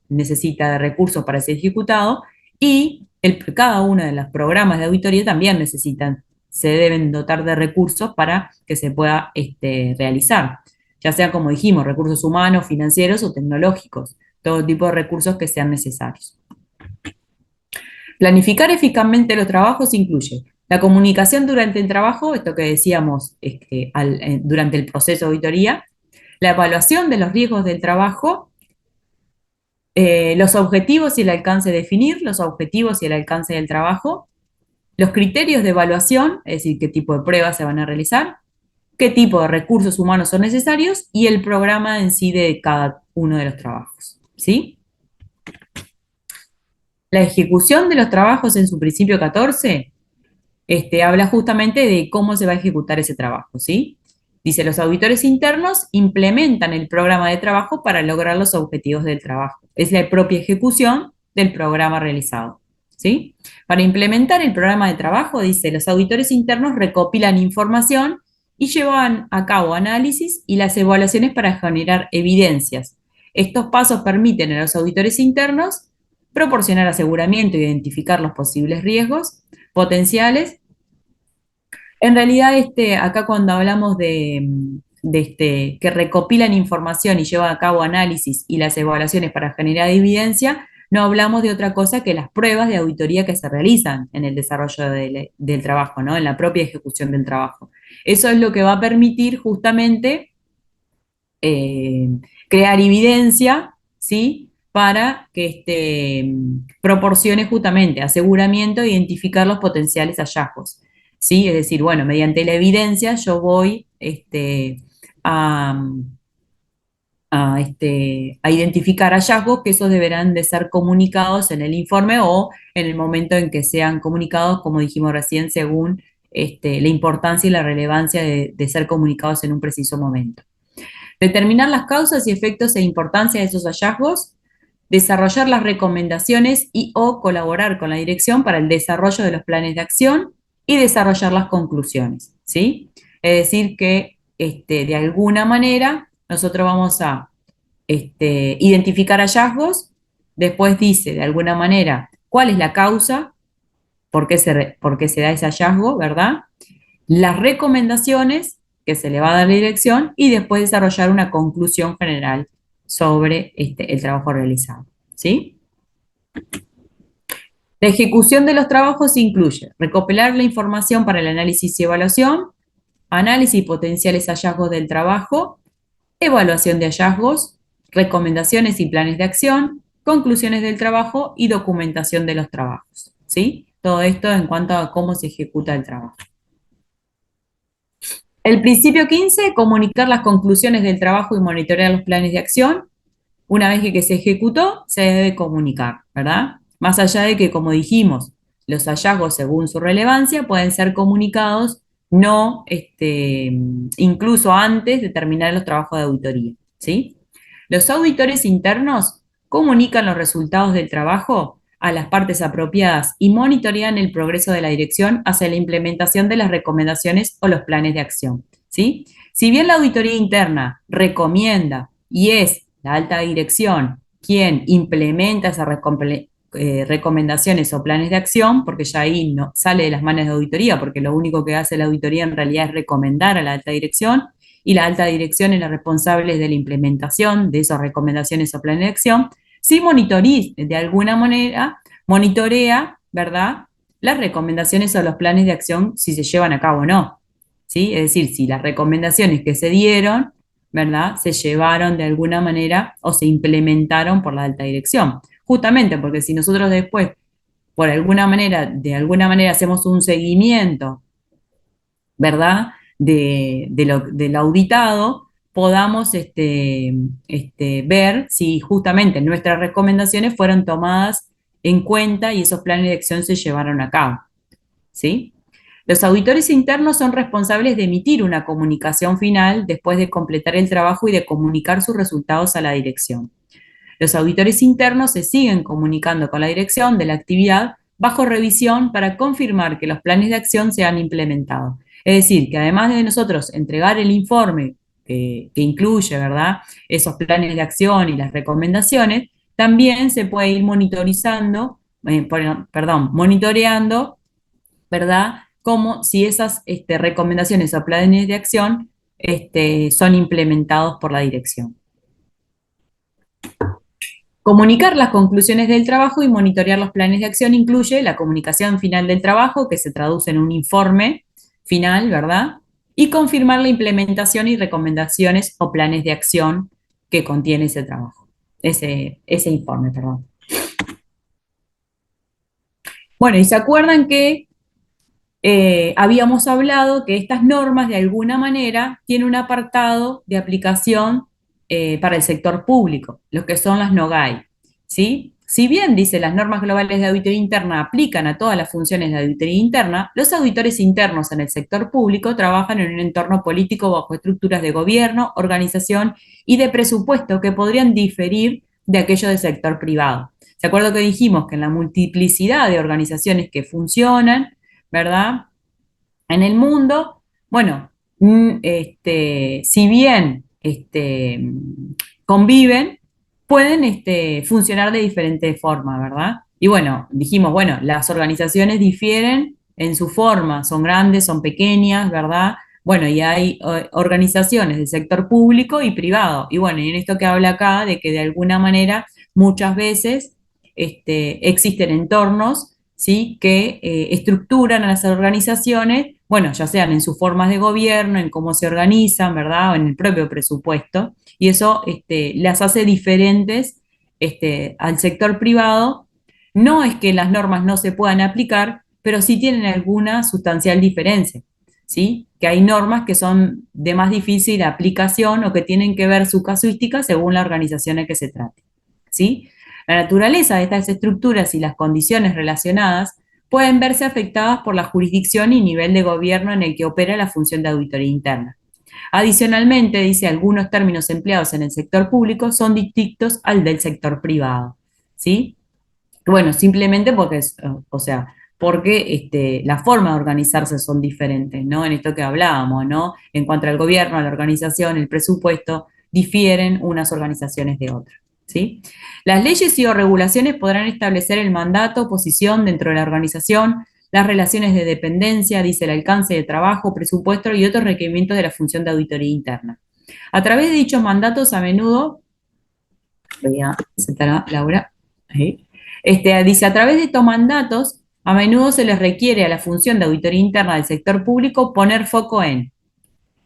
necesita de recursos para ser ejecutado y cada uno de los programas de auditoría también se deben dotar de recursos para que se pueda realizar, ya sea, como dijimos, recursos humanos, financieros o tecnológicos, todo tipo de recursos que sean necesarios. Planificar eficazmente los trabajos incluye la comunicación durante el trabajo, esto que decíamos durante el proceso de auditoría, la evaluación de los riesgos del trabajo, los objetivos y el alcance, definir los objetivos y el alcance del trabajo, los criterios de evaluación, es decir, qué tipo de pruebas se van a realizar, qué tipo de recursos humanos son necesarios y el programa en sí de cada uno de los trabajos, ¿sí? La ejecución de los trabajos en su principio 14 habla justamente de cómo se va a ejecutar ese trabajo, ¿sí? Dice, los auditores internos implementan el programa de trabajo para lograr los objetivos del trabajo. Es la propia ejecución del programa realizado, ¿sí? Para implementar el programa de trabajo, dice, los auditores internos recopilan información y llevan a cabo análisis y las evaluaciones para generar evidencias Estos pasos permiten a los auditores internos proporcionar aseguramiento e identificar los posibles riesgos potenciales. En realidad, acá cuando hablamos de que recopilan información y llevan a cabo análisis y las evaluaciones para generar evidencia, no hablamos de otra cosa que las pruebas de auditoría que se realizan en el desarrollo del trabajo, ¿no? En la propia ejecución del trabajo. Eso es lo que va a permitir justamente crear evidencia, ¿sí? Para que proporcione justamente aseguramiento e identificar los potenciales hallazgos, ¿sí? Es decir, bueno, mediante la evidencia yo voy a, a identificar hallazgos que esos deberán de ser comunicados en el informe o en el momento en que sean comunicados, como dijimos recién, según la importancia y la relevancia de ser comunicados en un preciso momento. Determinar las causas y efectos e importancia de esos hallazgos, desarrollar las recomendaciones y o colaborar con la dirección para el desarrollo de los planes de acción y desarrollar las conclusiones, ¿sí? Es decir que de alguna manera nosotros vamos a identificar hallazgos, después dice de alguna manera cuál es la causa, por qué se da ese hallazgo, ¿verdad? Las recomendaciones que se le va a dar la dirección y después desarrollar una conclusión general sobre el trabajo realizado, ¿sí? La ejecución de los trabajos incluye recopilar la información para el análisis y evaluación, análisis y potenciales hallazgos del trabajo, evaluación de hallazgos, recomendaciones y planes de acción, conclusiones del trabajo y documentación de los trabajos, ¿sí? Todo esto en cuanto a cómo se ejecuta el trabajo. El principio 15, comunicar las conclusiones del trabajo y monitorear los planes de acción. Una vez que se ejecutó, se debe comunicar, ¿verdad? Más allá de que, como dijimos, los hallazgos según su relevancia pueden ser comunicados no, incluso antes de terminar los trabajos de auditoría, ¿sí? Los auditores internos comunican los resultados del trabajo a las partes apropiadas y monitorean el progreso de la dirección hacia la implementación de las recomendaciones o los planes de acción, ¿sí? Si bien la auditoría interna recomienda y es la alta dirección quien implementa esas recomendaciones o planes de acción, porque ya ahí no sale de las manos de auditoría, porque lo único que hace la auditoría en realidad es recomendar a la alta dirección, y la alta dirección es la responsable de la implementación de esas recomendaciones o planes de acción, si de alguna manera monitorea, ¿verdad?, las recomendaciones o los planes de acción si se llevan a cabo o no, ¿sí? Es decir, si las recomendaciones que se dieron, ¿verdad?, se llevaron de alguna manera o se implementaron por la alta dirección. Justamente porque si nosotros después, por alguna manera, de alguna manera hacemos un seguimiento, ¿verdad?, del auditado, podamos ver si justamente nuestras recomendaciones fueron tomadas en cuenta y esos planes de acción se llevaron a cabo, ¿sí? Los auditores internos son responsables de emitir una comunicación final después de completar el trabajo y de comunicar sus resultados a la dirección. Los auditores internos se siguen comunicando con la dirección de la actividad bajo revisión para confirmar que los planes de acción se han implementado. Es decir, que además de nosotros entregar el informe que incluye, ¿verdad?, esos planes de acción y las recomendaciones, también se puede ir monitoreando, ¿verdad?, como si esas recomendaciones o planes de acción son implementados por la dirección. Comunicar las conclusiones del trabajo y monitorear los planes de acción incluye la comunicación final del trabajo, que se traduce en un informe final, ¿verdad? Y confirmar la implementación y recomendaciones o planes de acción que contiene ese trabajo, ese informe, perdón. Bueno, y se acuerdan que habíamos hablado que estas normas de alguna manera tienen un apartado de aplicación para el sector público, los que son las NOGAI, ¿sí? Si bien, dice, las normas globales de auditoría interna aplican a todas las funciones de auditoría interna, los auditores internos en el sector público trabajan en un entorno político bajo estructuras de gobierno, organización y de presupuesto que podrían diferir de aquello del sector privado. ¿Se acuerdan que dijimos que en la multiplicidad de organizaciones que funcionan, ¿verdad?, en el mundo, bueno, si bien conviven, pueden funcionar de diferente forma, ¿verdad? Y bueno, dijimos, bueno, las organizaciones difieren en su forma, son grandes, son pequeñas, ¿verdad? Bueno, y hay organizaciones del sector público y privado. Y bueno, y en esto que habla acá, de que de alguna manera muchas veces existen entornos, ¿sí? Que estructuran a las organizaciones, bueno, ya sean en sus formas de gobierno, en cómo se organizan, ¿verdad? O en el propio presupuesto y eso las hace diferentes al sector privado. No es que las normas no se puedan aplicar, pero sí tienen alguna sustancial diferencia, ¿sí? Que hay normas que son de más difícil aplicación o que tienen que ver su casuística según la organización en que se trate, ¿sí? La naturaleza de estas estructuras y las condiciones relacionadas pueden verse afectadas por la jurisdicción y nivel de gobierno en el que opera la función de auditoría interna. Adicionalmente, dice, algunos términos empleados en el sector público son distintos al del sector privado, ¿sí? Bueno, simplemente porque, o sea, porque la forma de organizarse son diferentes, ¿no? En esto que hablábamos, ¿no? En cuanto al gobierno, a la organización, el presupuesto, difieren unas organizaciones de otras, ¿sí? Las leyes y o regulaciones podrán establecer el mandato, posición dentro de la organización, las relaciones de dependencia, dice el alcance de trabajo, presupuesto y otros requerimientos de la función de auditoría interna. A través de dichos mandatos, a menudo, voy a sentar a Laura, ahí. Dice, a través de estos mandatos, a menudo se les requiere a la función de auditoría interna del sector público poner foco en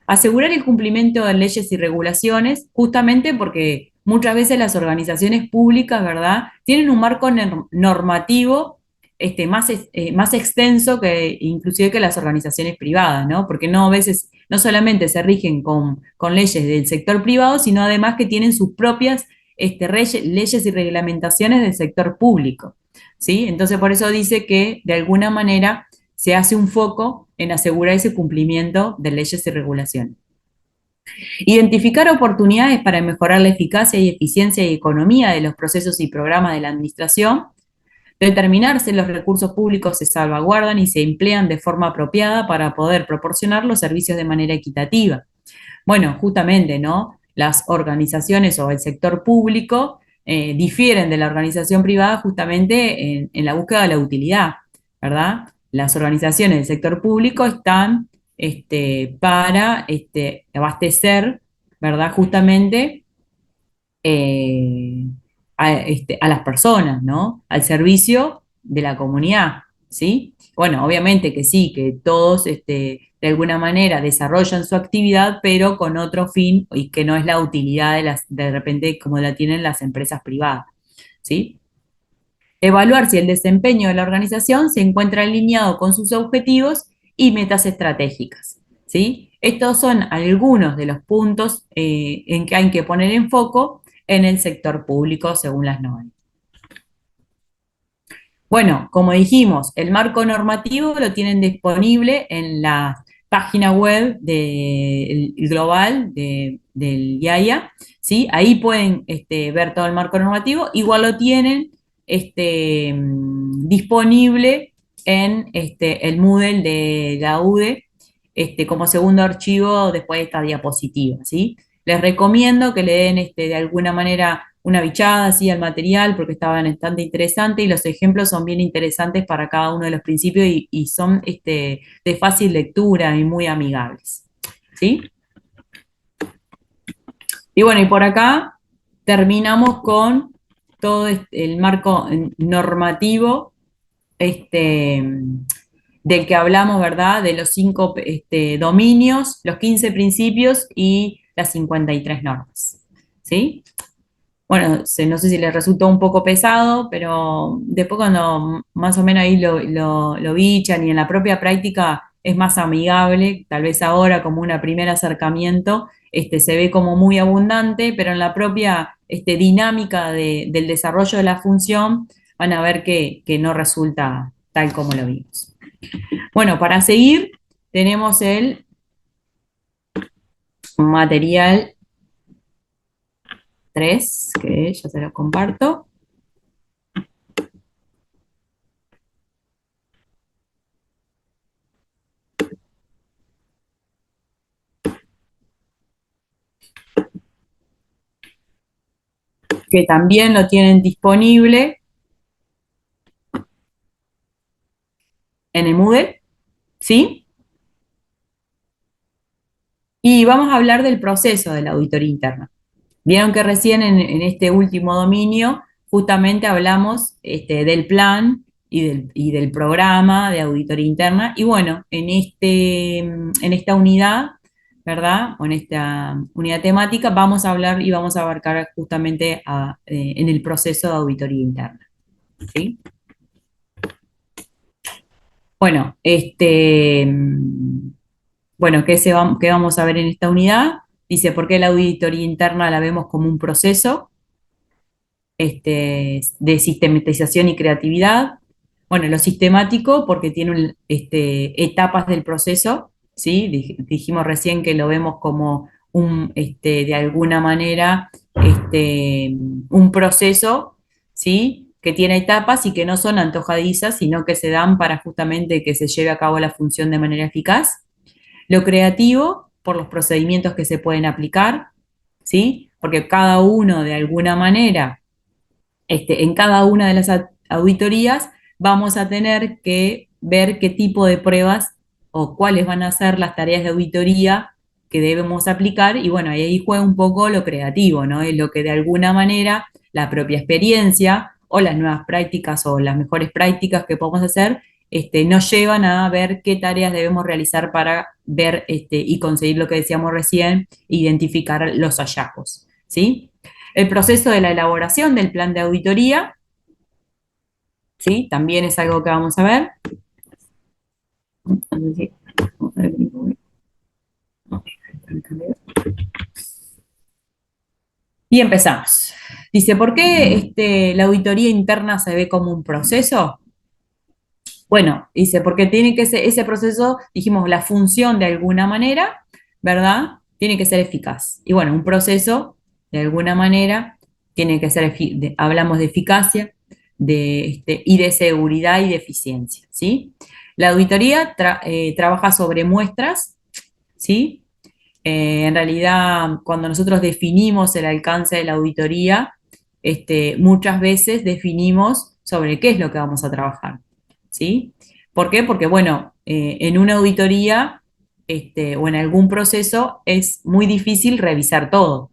asegurar el cumplimiento de leyes y regulaciones, justamente porque muchas veces las organizaciones públicas, ¿verdad?, tienen un marco normativo más extenso que inclusive que las organizaciones privadas, ¿no? Porque no a veces, no solamente se rigen con leyes del sector privado, sino además que tienen sus propias leyes y reglamentaciones del sector público, ¿sí? Entonces, por eso dice que, de alguna manera, se hace un foco en asegurar ese cumplimiento de leyes y regulaciones. Identificar oportunidades para mejorar la eficacia y eficiencia y economía de los procesos y programas de la administración. Determinar si los recursos públicos se salvaguardan y se emplean de forma apropiada para poder proporcionar los servicios de manera equitativa. Bueno, justamente, ¿no? Las organizaciones o el sector público difieren de la organización privada justamente en la búsqueda de la utilidad, ¿verdad? Las organizaciones del sector público están para abastecer, ¿verdad? Justamente eh, a las personas, ¿no? Al servicio de la comunidad, ¿sí? Bueno, obviamente que sí, que todos de alguna manera desarrollan su actividad, pero con otro fin y que no es la utilidad de repente como la tienen las empresas privadas, ¿sí? Evaluar si el desempeño de la organización se encuentra alineado con sus objetivos y metas estratégicas, ¿sí? Estos son algunos de los puntos en que hay que poner en foco en el sector público según las normas. Bueno, como dijimos, el marco normativo lo tienen disponible en la página web global del IAIA, ¿sí? Ahí pueden ver todo el marco normativo, igual lo tienen disponible en el Moodle de la UDE como segundo archivo después de esta diapositiva, ¿sí? Les recomiendo que le den de alguna manera una bichada así al material porque está bastante interesante y los ejemplos son bien interesantes para cada uno de los principios y son de fácil lectura y muy amigables, ¿sí? Y bueno, y por acá terminamos con todo el marco normativo del que hablamos, ¿verdad? De los 5 dominios, los 15 principios y las 53 normas, ¿sí? Bueno, no sé si les resultó un poco pesado, pero después cuando más o menos ahí lo bichan y en la propia práctica es más amigable, tal vez ahora como un primer acercamiento, se ve como muy abundante, pero en la propia dinámica del desarrollo de la función van a ver que no resulta tal como lo vimos. Bueno, para seguir tenemos el material 3, que ya se lo comparto. que también lo tienen disponible en el Moodle, ¿sí? Y vamos a hablar del proceso de la auditoría interna. Vieron que recién en este último dominio justamente hablamos del plan y del programa de auditoría interna. Y bueno, en esta unidad, ¿verdad? O en esta unidad temática vamos a hablar y vamos a abarcar justamente en el proceso de auditoría interna. ¿Sí? Bueno, bueno, ¿qué vamos a ver en esta unidad? Dice, ¿por qué la auditoría interna la vemos como un proceso de sistematización y creatividad? Bueno, lo sistemático porque tiene etapas del proceso, ¿sí? Dijimos recién que lo vemos como de alguna manera, un proceso, ¿sí? Que tiene etapas y que no son antojadizas, sino que se dan para justamente que se lleve a cabo la función de manera eficaz. Lo creativo, por los procedimientos que se pueden aplicar, ¿sí? Porque cada uno, de alguna manera, en cada una de las auditorías, vamos a tener que ver qué tipo de pruebas o cuáles van a ser las tareas de auditoría que debemos aplicar. Y bueno, ahí juega un poco lo creativo, ¿no? Es lo que de alguna manera la propia experiencia o las nuevas prácticas o las mejores prácticas que podemos hacer nos llevan a ver qué tareas debemos realizar para ver y conseguir lo que decíamos recién, identificar los hallazgos, ¿sí? El proceso de la elaboración del plan de auditoría, ¿sí? También es algo que vamos a ver. Y empezamos. Dice, ¿por qué la auditoría interna se ve como un proceso? Bueno, dice, porque tiene que ser ese proceso, dijimos, la función de alguna manera, ¿verdad? Tiene que ser eficaz. Y bueno, un proceso, de alguna manera, tiene que ser, hablamos de eficacia y de seguridad y de eficiencia, ¿sí? La auditoría trabaja sobre muestras, ¿sí? En realidad, cuando nosotros definimos el alcance de la auditoría, muchas veces definimos sobre qué es lo que vamos a trabajar, ¿sí? ¿Por qué? Porque, bueno, en una auditoría o en algún proceso es muy difícil revisar todo,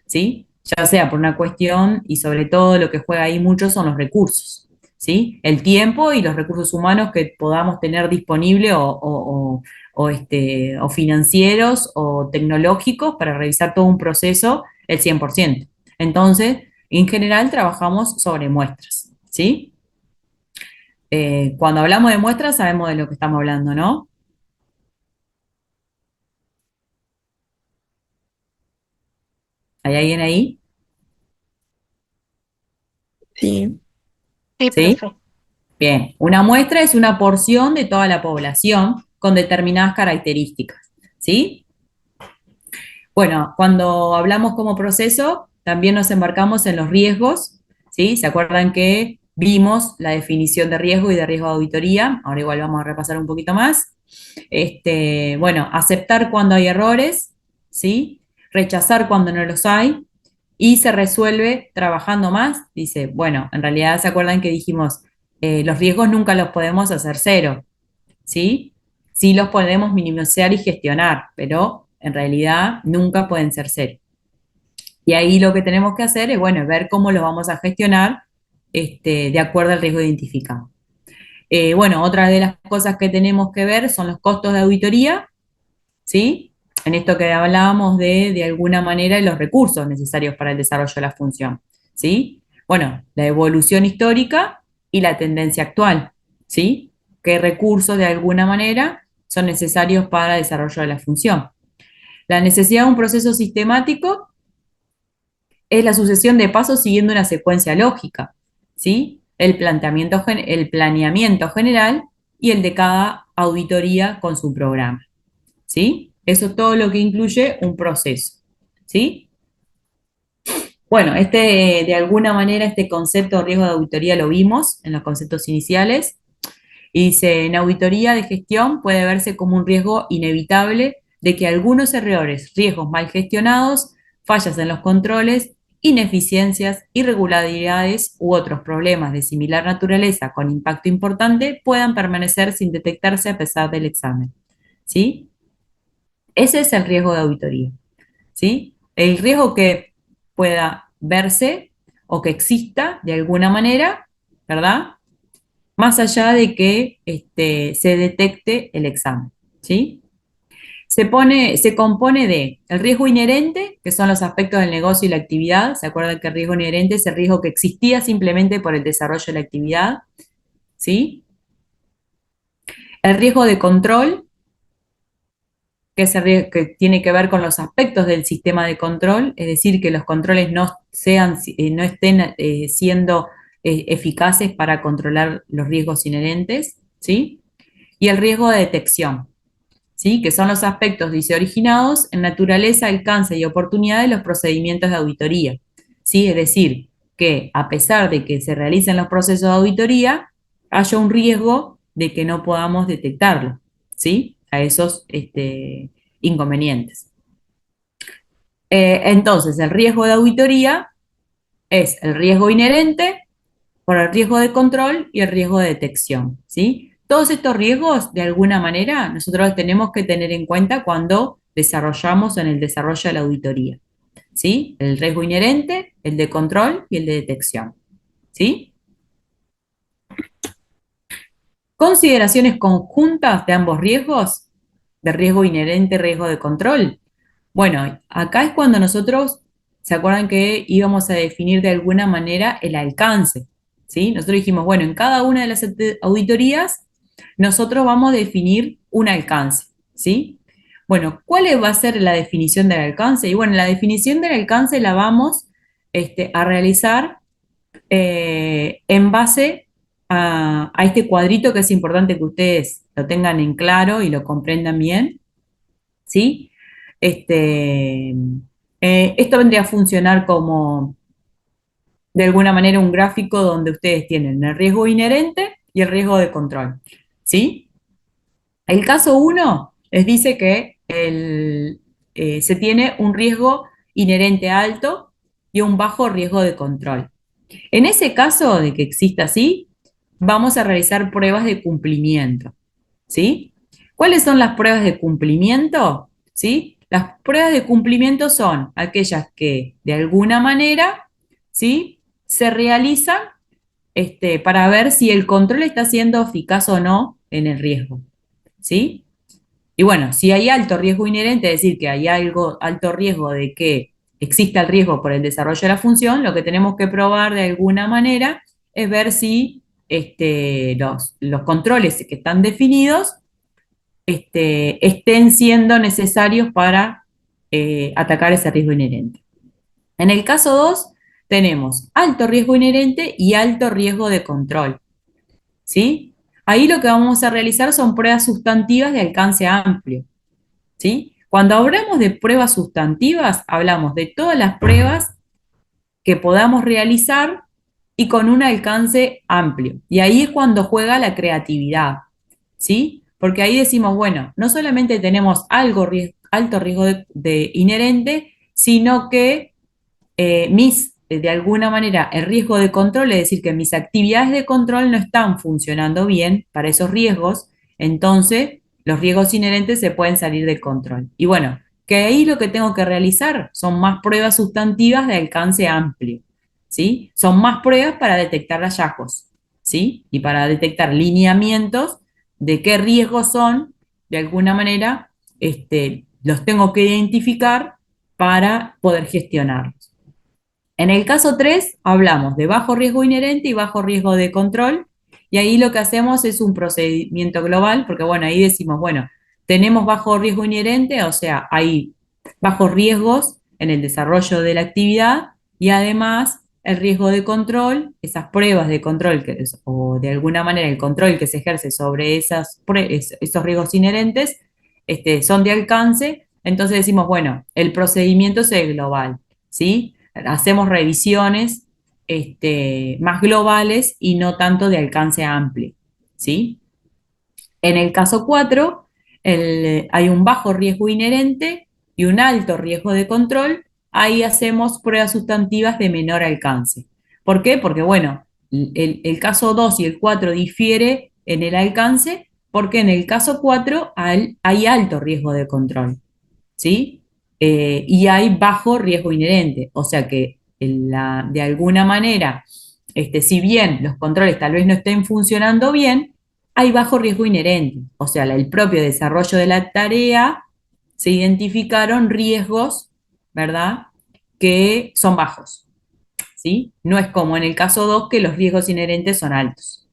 ¿sí? Ya sea por una cuestión y sobre todo lo que juega ahí mucho son los recursos, ¿sí? El tiempo y los recursos humanos que podamos tener disponible o financieros o tecnológicos para revisar todo un proceso el 100%. Entonces, en general trabajamos sobre muestras, ¿sí? Cuando hablamos de muestras sabemos de lo que estamos hablando, ¿no? ¿Hay alguien ahí? Sí, Sí, ¿Sí? profe. Bien, una muestra es una porción de toda la población con determinadas características, ¿sí? Bueno, cuando hablamos como proceso, también nos embarcamos en los riesgos, ¿sí? ¿Se acuerdan que vimos la definición de riesgo y de riesgo de auditoría? Ahora igual vamos a repasar un poquito más. Bueno, aceptar cuando hay errores, ¿sí? Rechazar cuando no los hay y se resuelve trabajando más. Dice, bueno, en realidad se acuerdan que dijimos, los riesgos nunca los podemos hacer cero, ¿sí? Sí los podemos minimizar y gestionar, pero en realidad nunca pueden ser cero. Y ahí lo que tenemos que hacer es, bueno, ver cómo los vamos a gestionar de acuerdo al riesgo identificado. Bueno, otra de las cosas que tenemos que ver son los costos de auditoría, ¿sí? En esto que hablábamos de alguna manera, los recursos necesarios para el desarrollo de la función, ¿sí? Bueno, la evolución histórica y la tendencia actual, ¿sí? ¿Qué recursos de alguna manera son necesarios para el desarrollo de la función? La necesidad de un proceso sistemático es la sucesión de pasos siguiendo una secuencia lógica, ¿sí? El planeamiento general y el de cada auditoría con su programa, ¿sí? Eso es todo lo que incluye un proceso, ¿sí? Bueno, de alguna manera, este concepto de riesgo de auditoría lo vimos en los conceptos iniciales. Y dice, en auditoría de gestión puede verse como un riesgo inevitable de que algunos errores, riesgos mal gestionados, fallas en los controles ineficiencias, irregularidades u otros problemas de similar naturaleza con impacto importante puedan permanecer sin detectarse a pesar del examen. ¿Sí? Ese es el riesgo de auditoría. ¿Sí? El riesgo que pueda verse o que exista de alguna manera, ¿verdad? Más allá de que se detecte el examen. ¿Sí? Se compone de el riesgo inherente, que son los aspectos del negocio y la actividad. ¿Se acuerdan que el riesgo inherente es el riesgo que existía simplemente por el desarrollo de la actividad? ¿Sí? El riesgo de control, que es el riesgo que tiene que ver con los aspectos del sistema de control, es decir, que los controles no estén siendo eficaces para controlar los riesgos inherentes, ¿sí? Y el riesgo de detección, ¿sí? Que son los aspectos, dice, originados en naturaleza, alcance y oportunidad de los procedimientos de auditoría, ¿sí? Es decir, que a pesar de que se realicen los procesos de auditoría, haya un riesgo de que no podamos detectarlo, ¿sí? A esos inconvenientes. Entonces, el riesgo de auditoría es el riesgo inherente por el riesgo de control y el riesgo de detección, ¿sí? Todos estos riesgos, de alguna manera, nosotros los tenemos que tener en cuenta cuando desarrollamos en el desarrollo de la auditoría, ¿sí? El riesgo inherente, el de control y el de detección, ¿sí? Consideraciones conjuntas de ambos riesgos, de riesgo inherente y riesgo de control. Bueno, acá es cuando nosotros, ¿se acuerdan que íbamos a definir de alguna manera el alcance? ¿Sí? Nosotros dijimos, bueno, en cada una de las auditorías, nosotros vamos a definir un alcance, ¿sí? Bueno, ¿cuál va a ser la definición del alcance? Y bueno, la definición del alcance la vamos a realizar en base a este cuadrito, que es importante que ustedes lo tengan en claro y lo comprendan bien, ¿sí? Esto vendría a funcionar como, de alguna manera, un gráfico donde ustedes tienen el riesgo inherente y el riesgo de control, ¿sí? El caso 1 les dice que se tiene un riesgo inherente alto y un bajo riesgo de control. En ese caso de que exista así, vamos a realizar pruebas de cumplimiento, ¿sí? ¿Cuáles son las pruebas de cumplimiento? ¿Sí? Las pruebas de cumplimiento son aquellas que de alguna manera, ¿sí? Se realizan para ver si el control está siendo eficaz o no en el riesgo, ¿sí? Y bueno, si hay alto riesgo inherente, es decir, que hay alto riesgo de que exista el riesgo por el desarrollo de la función, lo que tenemos que probar de alguna manera es ver si los controles que están definidos estén siendo necesarios para atacar ese riesgo inherente. En el caso 2 tenemos alto riesgo inherente y alto riesgo de control, ¿sí? Ahí lo que vamos a realizar son pruebas sustantivas de alcance amplio, ¿sí? Cuando hablamos de pruebas sustantivas, hablamos de todas las pruebas que podamos realizar y con un alcance amplio. Y ahí es cuando juega la creatividad, ¿sí? Porque ahí decimos, bueno, no solamente tenemos alto riesgo de inherente, sino que de alguna manera, el riesgo de control, es decir, que mis actividades de control no están funcionando bien para esos riesgos, entonces los riesgos inherentes se pueden salir de control. Y bueno, que ahí lo que tengo que realizar son más pruebas sustantivas de alcance amplio, ¿sí? Son más pruebas para detectar hallazgos, ¿sí? Y para detectar lineamientos de qué riesgos son, de alguna manera, los tengo que identificar para poder gestionarlos. En el caso 3 hablamos de bajo riesgo inherente y bajo riesgo de control, y ahí lo que hacemos es un procedimiento global, porque bueno, ahí decimos, bueno, tenemos bajo riesgo inherente, o sea, hay bajos riesgos en el desarrollo de la actividad, y además el riesgo de control, esas pruebas de control, o de alguna manera el control que se ejerce sobre esos riesgos inherentes, son de alcance, entonces decimos, bueno, el procedimiento es el global, ¿sí? Hacemos revisiones más globales y no tanto de alcance amplio, ¿sí? En el caso 4, hay un bajo riesgo inherente y un alto riesgo de control, ahí hacemos pruebas sustantivas de menor alcance. ¿Por qué? Porque, bueno, el caso 2 y el 4 difiere en el alcance, porque en el caso 4 hay alto riesgo de control, ¿sí? Y hay bajo riesgo inherente, o sea que de alguna manera, si bien los controles tal vez no estén funcionando bien, hay bajo riesgo inherente, o sea, el propio desarrollo de la tarea se identificaron riesgos, ¿verdad? Que son bajos, ¿sí? No es como en el caso 2 que los riesgos inherentes son altos.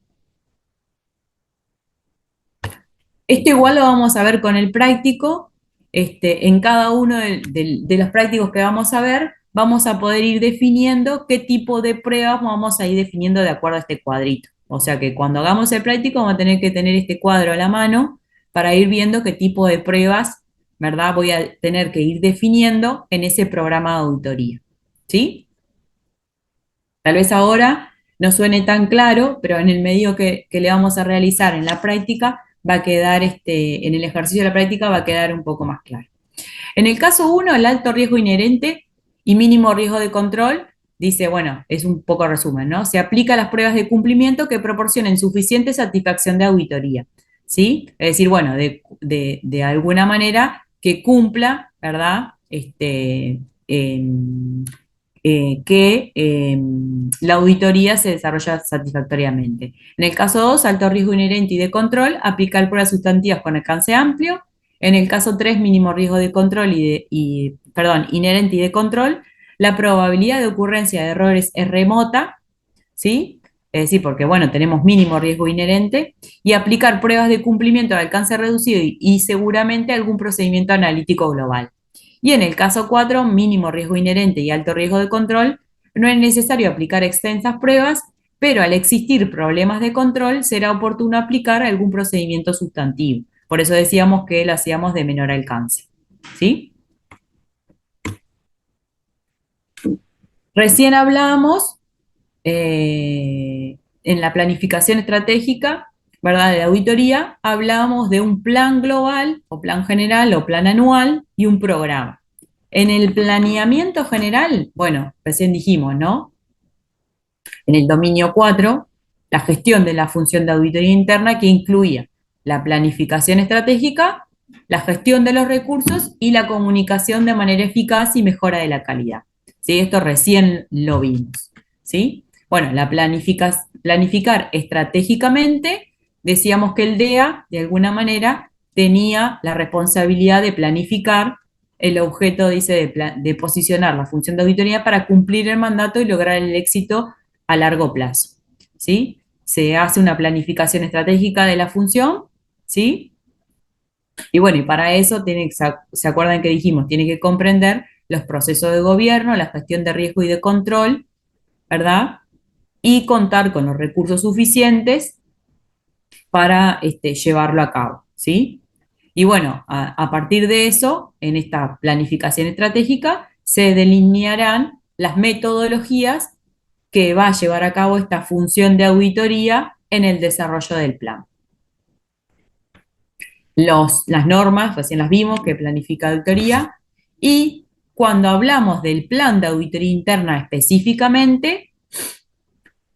Esto igual lo vamos a ver con el práctico. En cada uno de los prácticos que vamos a ver, vamos a poder ir definiendo qué tipo de pruebas vamos a ir definiendo de acuerdo a este cuadrito. O sea que cuando hagamos el práctico vamos a tener que tener este cuadro a la mano para ir viendo qué tipo de pruebas, ¿verdad? Voy a tener que ir definiendo en ese programa de auditoría. ¿Sí? Tal vez ahora no suene tan claro, pero en el medio que le vamos a realizar en la práctica, va a quedar, en el ejercicio de la práctica va a quedar un poco más claro. En el caso 1, el alto riesgo inherente y mínimo riesgo de control, dice, bueno, es un poco resumen, ¿no? Se aplica a las pruebas de cumplimiento que proporcionen suficiente satisfacción de auditoría, ¿sí? Es decir, bueno, de alguna manera que cumpla, ¿verdad? Que la auditoría se desarrolla satisfactoriamente. En el caso 2, alto riesgo inherente y de control, aplicar pruebas sustantivas con alcance amplio. En el caso 3, mínimo riesgo de control inherente y de control, la probabilidad de ocurrencia de errores es remota, ¿sí? Es decir, porque, bueno, tenemos mínimo riesgo inherente, y aplicar pruebas de cumplimiento de alcance reducido y seguramente algún procedimiento analítico global. Y en el caso 4, mínimo riesgo inherente y alto riesgo de control, no es necesario aplicar extensas pruebas, pero al existir problemas de control será oportuno aplicar algún procedimiento sustantivo. Por eso decíamos que lo hacíamos de menor alcance. ¿Sí? Recién hablábamos en la planificación estratégica, ¿verdad? De auditoría, hablábamos de un plan global o plan general o plan anual y un programa. En el planeamiento general, bueno, recién dijimos, ¿no? En el dominio 4, la gestión de la función de auditoría interna que incluía la planificación estratégica, la gestión de los recursos y la comunicación de manera eficaz y mejora de la calidad. ¿Sí? Esto recién lo vimos. ¿Sí? Bueno, planificar estratégicamente, decíamos que el DEA, de alguna manera, tenía la responsabilidad de planificar. El objeto, dice, de posicionar la función de auditoría para cumplir el mandato y lograr el éxito a largo plazo, ¿sí? Se hace una planificación estratégica de la función, ¿sí? Y bueno, y para eso ¿se acuerdan que dijimos? Tiene que comprender los procesos de gobierno, la gestión de riesgo y de control, ¿verdad? Y contar con los recursos suficientes para llevarlo a cabo, ¿sí? Y bueno, a partir de eso, en esta planificación estratégica, se delinearán las metodologías que va a llevar a cabo esta función de auditoría en el desarrollo del plan. Las normas, recién las vimos, que planifica auditoría, y cuando hablamos del plan de auditoría interna específicamente,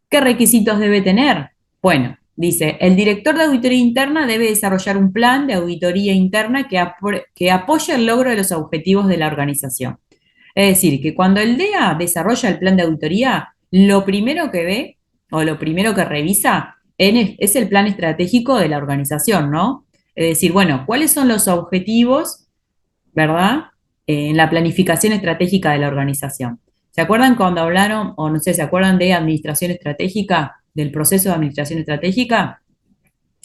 ¿qué requisitos debe tener? Bueno, dice, el director de auditoría interna debe desarrollar un plan de auditoría interna que apoye el logro de los objetivos de la organización. Es decir, que cuando el DEA desarrolla el plan de auditoría, lo primero que ve o lo primero que revisa es el plan estratégico de la organización, ¿no? Es decir, bueno, ¿cuáles son los objetivos, verdad? En la planificación estratégica de la organización. ¿Se acuerdan cuando hablaron, o no sé, se acuerdan de administración estratégica, del proceso de administración estratégica?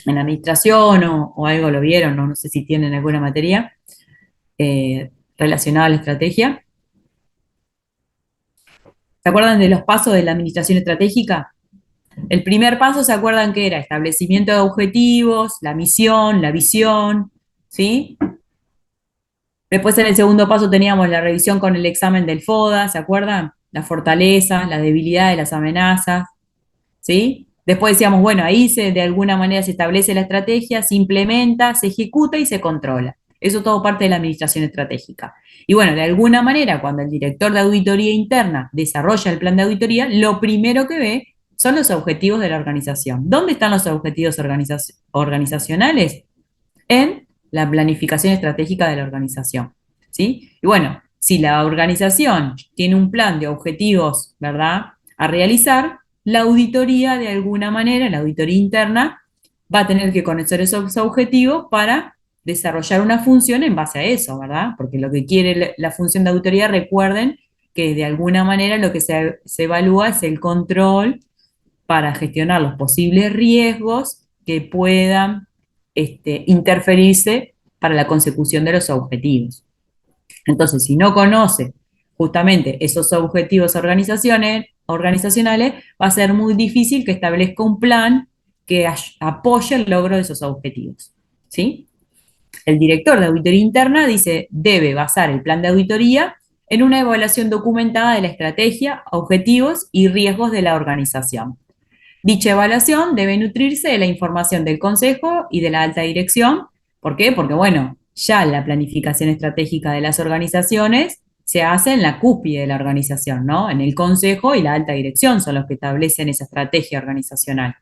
En la administración o algo lo vieron, no sé si tienen alguna materia relacionada a la estrategia. ¿Se acuerdan de los pasos de la administración estratégica? El primer paso, ¿se acuerdan que era? Establecimiento de objetivos, la misión, la visión, ¿sí? Después en el segundo paso teníamos la revisión con el examen del FODA, ¿se acuerdan? Las fortalezas, las debilidades, las amenazas, ¿sí? Después decíamos, bueno, ahí de alguna manera se establece la estrategia, se implementa, se ejecuta y se controla. Eso todo parte de la administración estratégica. Y bueno, de alguna manera, cuando el director de auditoría interna desarrolla el plan de auditoría, lo primero que ve son los objetivos de la organización. ¿Dónde están los objetivos organizacionales? En la planificación estratégica de la organización, ¿sí? Y bueno, si la organización tiene un plan de objetivos, ¿verdad?, a realizar, la auditoría de alguna manera, la auditoría interna, va a tener que conocer esos objetivos para desarrollar una función en base a eso, ¿verdad? Porque lo que quiere la función de auditoría, recuerden que de alguna manera lo que se evalúa es el control para gestionar los posibles riesgos que puedan interferirse para la consecución de los objetivos. Entonces, si no conoce justamente esos objetivos organizacionales, va a ser muy difícil que establezca un plan que apoye el logro de esos objetivos, ¿sí? El director de auditoría interna dice, debe basar el plan de auditoría en una evaluación documentada de la estrategia, objetivos y riesgos de la organización. Dicha evaluación debe nutrirse de la información del Consejo y de la alta dirección. ¿Por qué? Porque, bueno, ya la planificación estratégica de las organizaciones se hace en la cúspide de la organización, ¿no? En el Consejo y la alta dirección son los que establecen esa estrategia organizacional.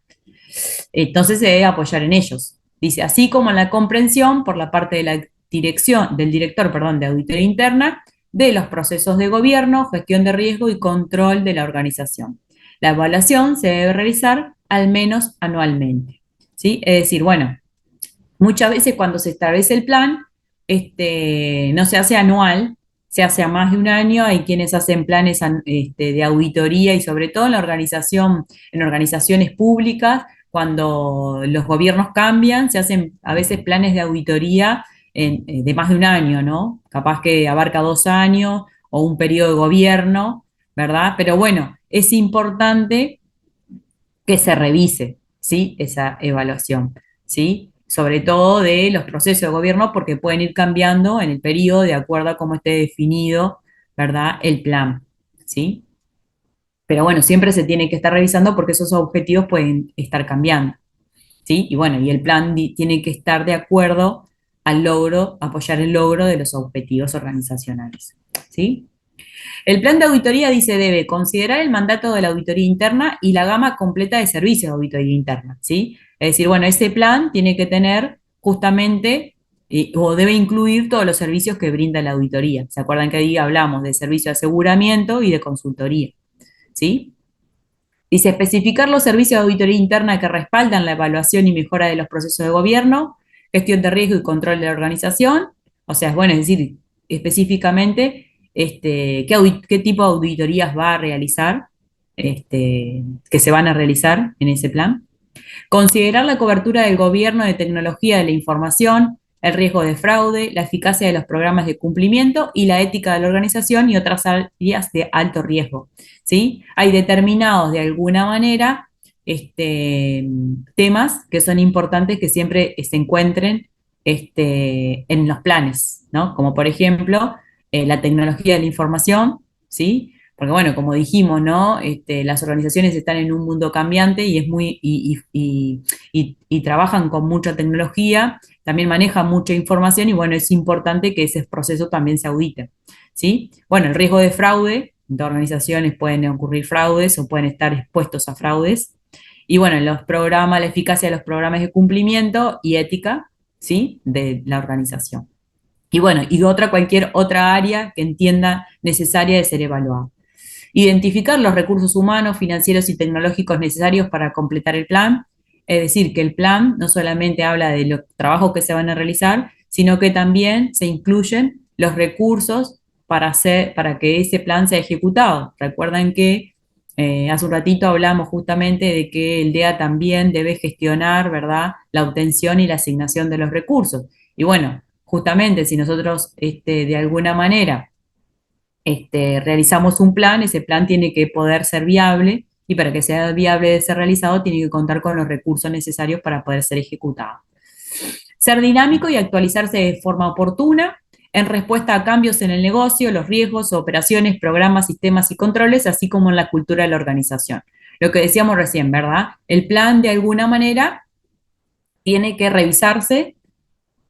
Entonces se debe apoyar en ellos. Dice, así como en la comprensión por la parte de la dirección, del director, perdón, de auditoría interna, de los procesos de gobierno, gestión de riesgo y control de la organización. La evaluación se debe realizar al menos anualmente, ¿sí? Es decir, bueno, muchas veces cuando se establece el plan, no se hace anual, se hace a más de un año. Hay quienes hacen planes de auditoría y sobre todo en la organización, en organizaciones públicas, cuando los gobiernos cambian, se hacen a veces planes de auditoría de más de un año, ¿no? Capaz que abarca 2 años o un periodo de gobierno, ¿verdad? Pero bueno, es importante que se revise, ¿sí?, esa evaluación, ¿sí? Sobre todo de los procesos de gobierno, porque pueden ir cambiando en el periodo de acuerdo a cómo esté definido, ¿verdad?, el plan, ¿sí? Pero bueno, siempre se tiene que estar revisando porque esos objetivos pueden estar cambiando, ¿sí? Y bueno, y el plan tiene que estar de acuerdo al logro, apoyar el logro de los objetivos organizacionales, ¿sí? El plan de auditoría dice debe considerar el mandato de la auditoría interna y la gama completa de servicios de auditoría interna, ¿sí? Es decir, bueno, ese plan tiene que tener justamente o debe incluir todos los servicios que brinda la auditoría. ¿Se acuerdan que ahí hablamos de servicio de aseguramiento y de consultoría? ¿Sí? Dice especificar los servicios de auditoría interna que respaldan la evaluación y mejora de los procesos de gobierno, gestión de riesgo y control de la organización. O sea, bueno, es decir, específicamente qué tipo de auditorías va a realizar, que se van a realizar en ese plan. Considerar la cobertura del gobierno de tecnología de la información, el riesgo de fraude, la eficacia de los programas de cumplimiento y la ética de la organización y otras áreas de alto riesgo, ¿sí? Hay determinados de alguna manera temas que son importantes que siempre se encuentren en los planes, ¿no? Como por ejemplo, la tecnología de la información, ¿sí? Porque bueno, como dijimos, ¿no? Las organizaciones están en un mundo cambiante y es muy, y trabajan con mucha tecnología, también manejan mucha información y bueno, es importante que ese proceso también se audite, ¿sí? Bueno, el riesgo de fraude, en todas organizaciones pueden ocurrir fraudes o pueden estar expuestos a fraudes. Y bueno, los programas, la eficacia de los programas de cumplimiento y ética, ¿sí?, de la organización. Y bueno, y cualquier otra área que entienda necesaria de ser evaluada. Identificar los recursos humanos, financieros y tecnológicos necesarios para completar el plan. Es decir, que el plan no solamente habla de los trabajos que se van a realizar, sino que también se incluyen los recursos para que ese plan sea ejecutado. Recuerden que hace un ratito hablamos justamente de que el DEA también debe gestionar, ¿verdad?, la obtención y la asignación de los recursos. Y bueno, justamente si nosotros de alguna manera realizamos un plan, ese plan tiene que poder ser viable y para que sea viable de ser realizado tiene que contar con los recursos necesarios para poder ser ejecutado. Ser dinámico y actualizarse de forma oportuna en respuesta a cambios en el negocio, los riesgos, operaciones, programas, sistemas y controles, así como en la cultura de la organización. Lo que decíamos recién, ¿verdad? El plan de alguna manera tiene que revisarse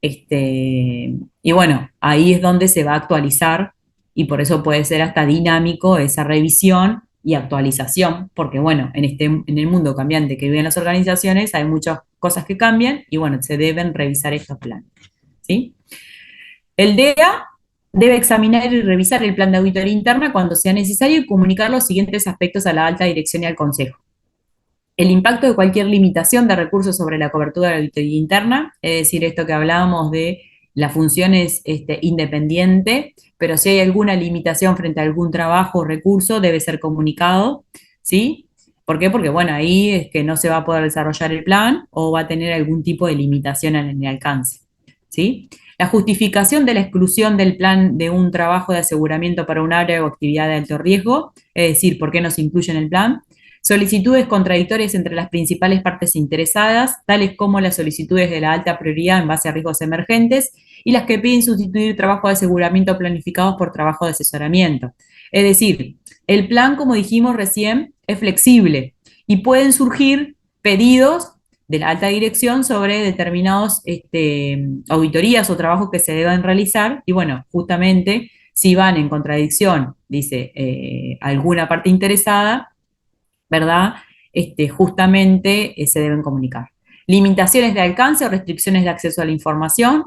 Y bueno, ahí es donde se va a actualizar y por eso puede ser hasta dinámico esa revisión y actualización, porque bueno, en el mundo cambiante que viven las organizaciones hay muchas cosas que cambian y bueno, se deben revisar estos planes, ¿sí? El DEA debe examinar y revisar el plan de auditoría interna cuando sea necesario y comunicar los siguientes aspectos a la alta dirección y al Consejo. El impacto de cualquier limitación de recursos sobre la cobertura de la auditoría interna, es decir, esto que hablábamos de la función es independiente, pero si hay alguna limitación frente a algún trabajo o recurso, debe ser comunicado, ¿sí? ¿Por qué? Porque, bueno, ahí es que no se va a poder desarrollar el plan o va a tener algún tipo de limitación en el alcance, ¿sí? La justificación de la exclusión del plan de un trabajo de aseguramiento para un área o actividad de alto riesgo, es decir, ¿por qué no se incluye en el plan? Solicitudes contradictorias entre las principales partes interesadas, tales como las solicitudes de la alta prioridad en base a riesgos emergentes y las que piden sustituir trabajo de aseguramiento planificados por trabajo de asesoramiento. Es decir, el plan, como dijimos recién, es flexible y pueden surgir pedidos de la alta dirección sobre determinados auditorías o trabajos que se deban realizar y bueno, justamente si van en contradicción, dice alguna parte interesada, ¿verdad? Justamente se deben comunicar. Limitaciones de alcance o restricciones de acceso a la información.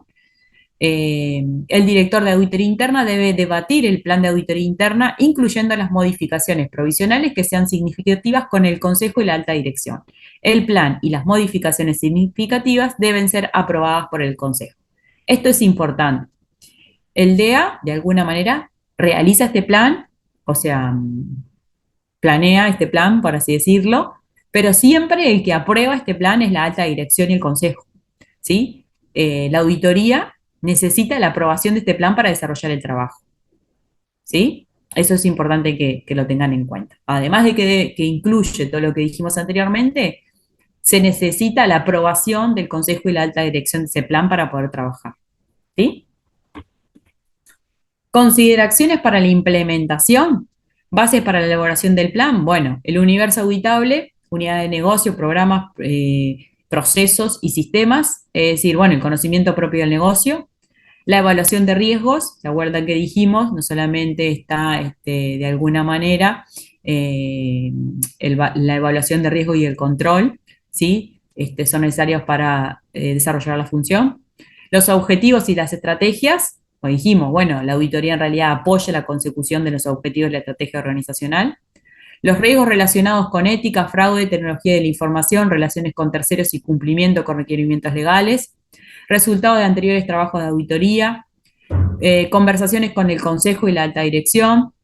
El director de auditoría interna debe debatir el plan de auditoría interna, incluyendo las modificaciones provisionales que sean significativas con el Consejo y la alta dirección. El plan y las modificaciones significativas deben ser aprobadas por el Consejo. Esto es importante. El DEA, de alguna manera, realiza este plan, o sea, planea este plan, por así decirlo, pero siempre el que aprueba este plan es la alta dirección y el consejo, ¿sí? La auditoría necesita la aprobación de este plan para desarrollar el trabajo, ¿sí? Eso es importante que lo tengan en cuenta. Además de que incluye todo lo que dijimos anteriormente, se necesita la aprobación del consejo y la alta dirección de ese plan para poder trabajar, ¿sí? Consideraciones para la implementación. Bases para la elaboración del plan. Bueno, el universo auditable, unidad de negocio, programas, procesos y sistemas. Es decir, bueno, el conocimiento propio del negocio. La evaluación de riesgos. ¿Se acuerdan que dijimos? No solamente está de alguna manera la evaluación de riesgo y el control, ¿sí? Son necesarios para desarrollar la función. Los objetivos y las estrategias. Como dijimos, bueno, la auditoría en realidad apoya la consecución de los objetivos de la estrategia organizacional. Los riesgos relacionados con ética, fraude, tecnología de la información, relaciones con terceros y cumplimiento con requerimientos legales. Resultados de anteriores trabajos de auditoría. Conversaciones con el consejo y la alta dirección.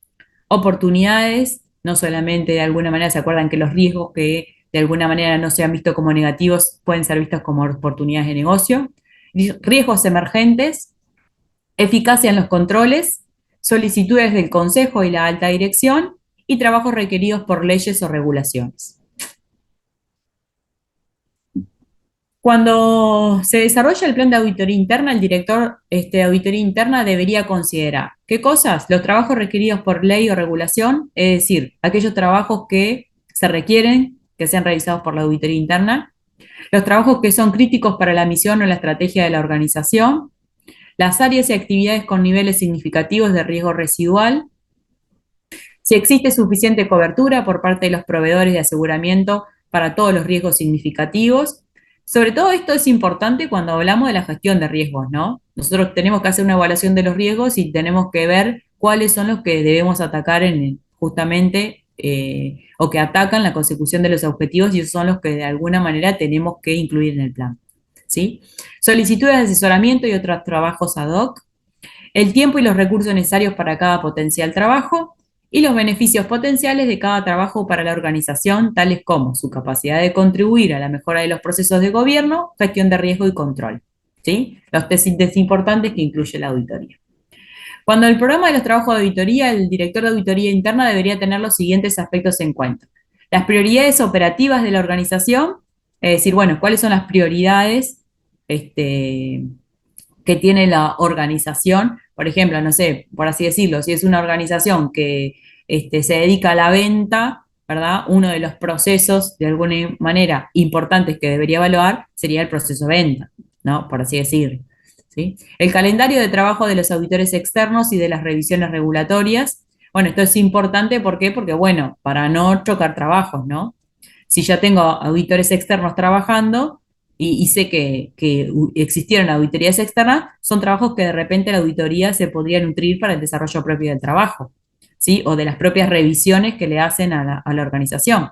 Oportunidades, no solamente de alguna manera se acuerdan que los riesgos que de alguna manera no sean vistos como negativos pueden ser vistos como oportunidades de negocio. Riesgos emergentes. Eficacia en los controles, solicitudes del Consejo y la alta dirección y trabajos requeridos por leyes o regulaciones. Cuando se desarrolla el plan de auditoría interna, el director de auditoría interna debería considerar ¿qué cosas? Los trabajos requeridos por ley o regulación, es decir, aquellos trabajos que se requieren que sean realizados por la auditoría interna, los trabajos que son críticos para la misión o la estrategia de la organización, las áreas y actividades con niveles significativos de riesgo residual, si existe suficiente cobertura por parte de los proveedores de aseguramiento para todos los riesgos significativos. Sobre todo esto es importante cuando hablamos de la gestión de riesgos, ¿no? Nosotros tenemos que hacer una evaluación de los riesgos y tenemos que ver cuáles son los que debemos atacar justamente o que atacan la consecución de los objetivos y esos son los que de alguna manera tenemos que incluir en el plan, ¿sí? Solicitudes de asesoramiento y otros trabajos ad hoc, el tiempo y los recursos necesarios para cada potencial trabajo y los beneficios potenciales de cada trabajo para la organización, tales como su capacidad de contribuir a la mejora de los procesos de gobierno, gestión de riesgo y control, ¿sí? Los test importantes que incluye la auditoría. Cuando el programa de los trabajos de auditoría, el director de auditoría interna debería tener los siguientes aspectos en cuenta. Las prioridades operativas de la organización, es decir, bueno, cuáles son las prioridades que tiene la organización. Por ejemplo, no sé, por así decirlo, si es una organización que se dedica a la venta, ¿verdad? Uno de los procesos, de alguna manera, importantes que debería evaluar sería el proceso de venta, ¿no? Por así decirlo, ¿sí? El calendario de trabajo de los auditores externos y de las revisiones regulatorias. Bueno, esto es importante, ¿por qué? Porque, bueno, para no chocar trabajos, ¿no? Si ya tengo auditores externos trabajando y sé que existieron auditorías externas, son trabajos que de repente la auditoría se podría nutrir para el desarrollo propio del trabajo, ¿sí? O de las propias revisiones que le hacen a la organización.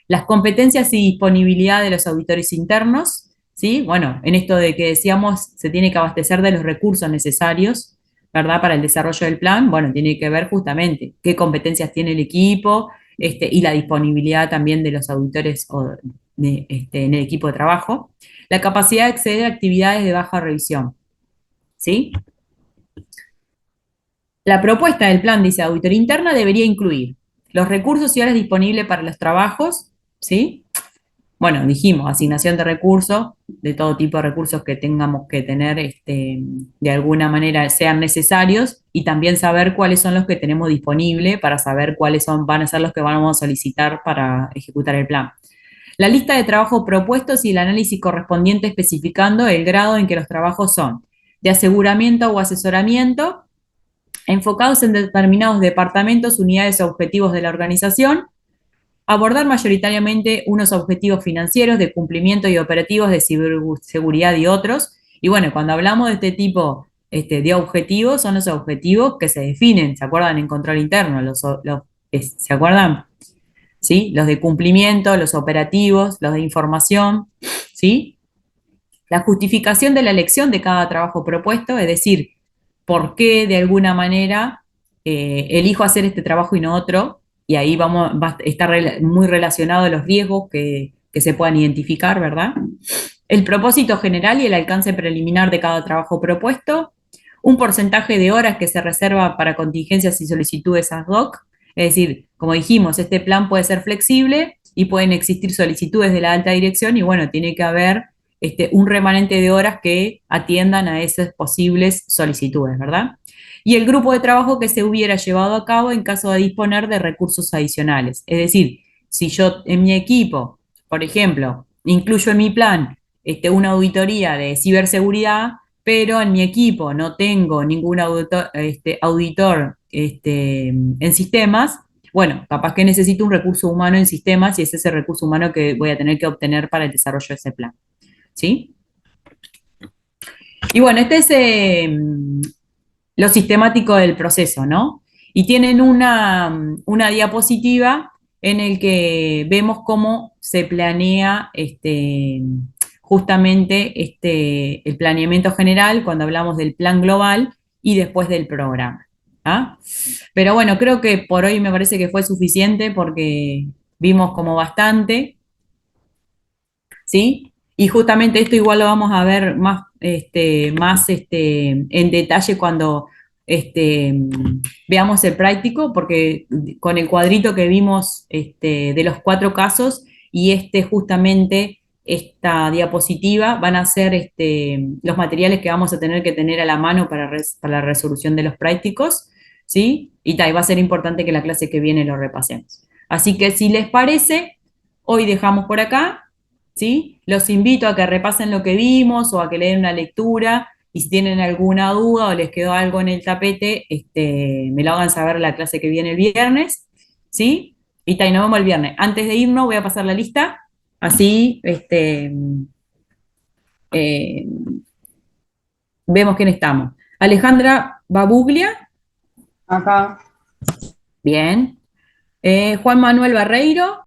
Las competencias y disponibilidad de los auditores internos, ¿sí? Bueno, en esto de que decíamos, se tiene que abastecer de los recursos necesarios, ¿verdad? Para el desarrollo del plan, bueno, tiene que ver justamente qué competencias tiene el equipo, y la disponibilidad también de los auditores en el equipo de trabajo. La capacidad de acceder a actividades de baja revisión, ¿sí? La propuesta del plan, dice auditoría interna, debería incluir los recursos y horas disponibles para los trabajos, ¿sí? Bueno, dijimos, asignación de recursos, de todo tipo de recursos que tengamos que tener, de alguna manera sean necesarios, y también saber cuáles son los que tenemos disponibles para saber cuáles van a ser los que vamos a solicitar para ejecutar el plan. La lista de trabajos propuestos y el análisis correspondiente especificando el grado en que los trabajos son de aseguramiento o asesoramiento, enfocados en determinados departamentos, unidades o objetivos de la organización, abordar mayoritariamente unos objetivos financieros de cumplimiento y operativos de ciberseguridad y otros. Y bueno, cuando hablamos de este tipo de objetivos, son los objetivos que se definen, ¿se acuerdan? En control interno, ¿se acuerdan? ¿Sí? Los de cumplimiento, los operativos, los de información, ¿sí? La justificación de la elección de cada trabajo propuesto, es decir, por qué de alguna manera elijo hacer este trabajo y no otro, y ahí va a estar muy relacionado a los riesgos que se puedan identificar, ¿verdad? El propósito general y el alcance preliminar de cada trabajo propuesto, un porcentaje de horas que se reserva para contingencias y solicitudes ad hoc, es decir, como dijimos, este plan puede ser flexible y pueden existir solicitudes de la alta dirección y bueno, tiene que haber un remanente de horas que atiendan a esas posibles solicitudes, ¿verdad? Y el grupo de trabajo que se hubiera llevado a cabo en caso de disponer de recursos adicionales. Es decir, si yo en mi equipo, por ejemplo, incluyo en mi plan una auditoría de ciberseguridad, pero en mi equipo no tengo ningún auditor en sistemas, bueno, capaz que necesito un recurso humano en sistemas y es ese recurso humano que voy a tener que obtener para el desarrollo de ese plan. ¿Sí? Y bueno, este es lo sistemático del proceso, ¿no? Y tienen una diapositiva en el que vemos cómo se planea justamente el planeamiento general cuando hablamos del plan global y después del programa. ¿Ah? Pero bueno, creo que por hoy me parece que fue suficiente porque vimos como bastante. ¿Sí? Y justamente esto igual lo vamos a ver más, en detalle cuando veamos el práctico, porque con el cuadrito que vimos de los 4 casos y justamente esta diapositiva van a ser los materiales que vamos a tener que tener a la mano para la resolución de los prácticos, ¿sí? Y va a ser importante que la clase que viene lo repasemos. Así que si les parece, hoy dejamos por acá. ¿Sí? Los invito a que repasen lo que vimos o a que le den una lectura y si tienen alguna duda o les quedó algo en el tapete, me lo hagan saber en la clase que viene el viernes, ¿sí? Y nos vemos el viernes. Antes de irnos voy a pasar la lista, así eh, vemos quién estamos. Alejandra Babuglia. Acá. Bien. Juan Manuel Barreiro.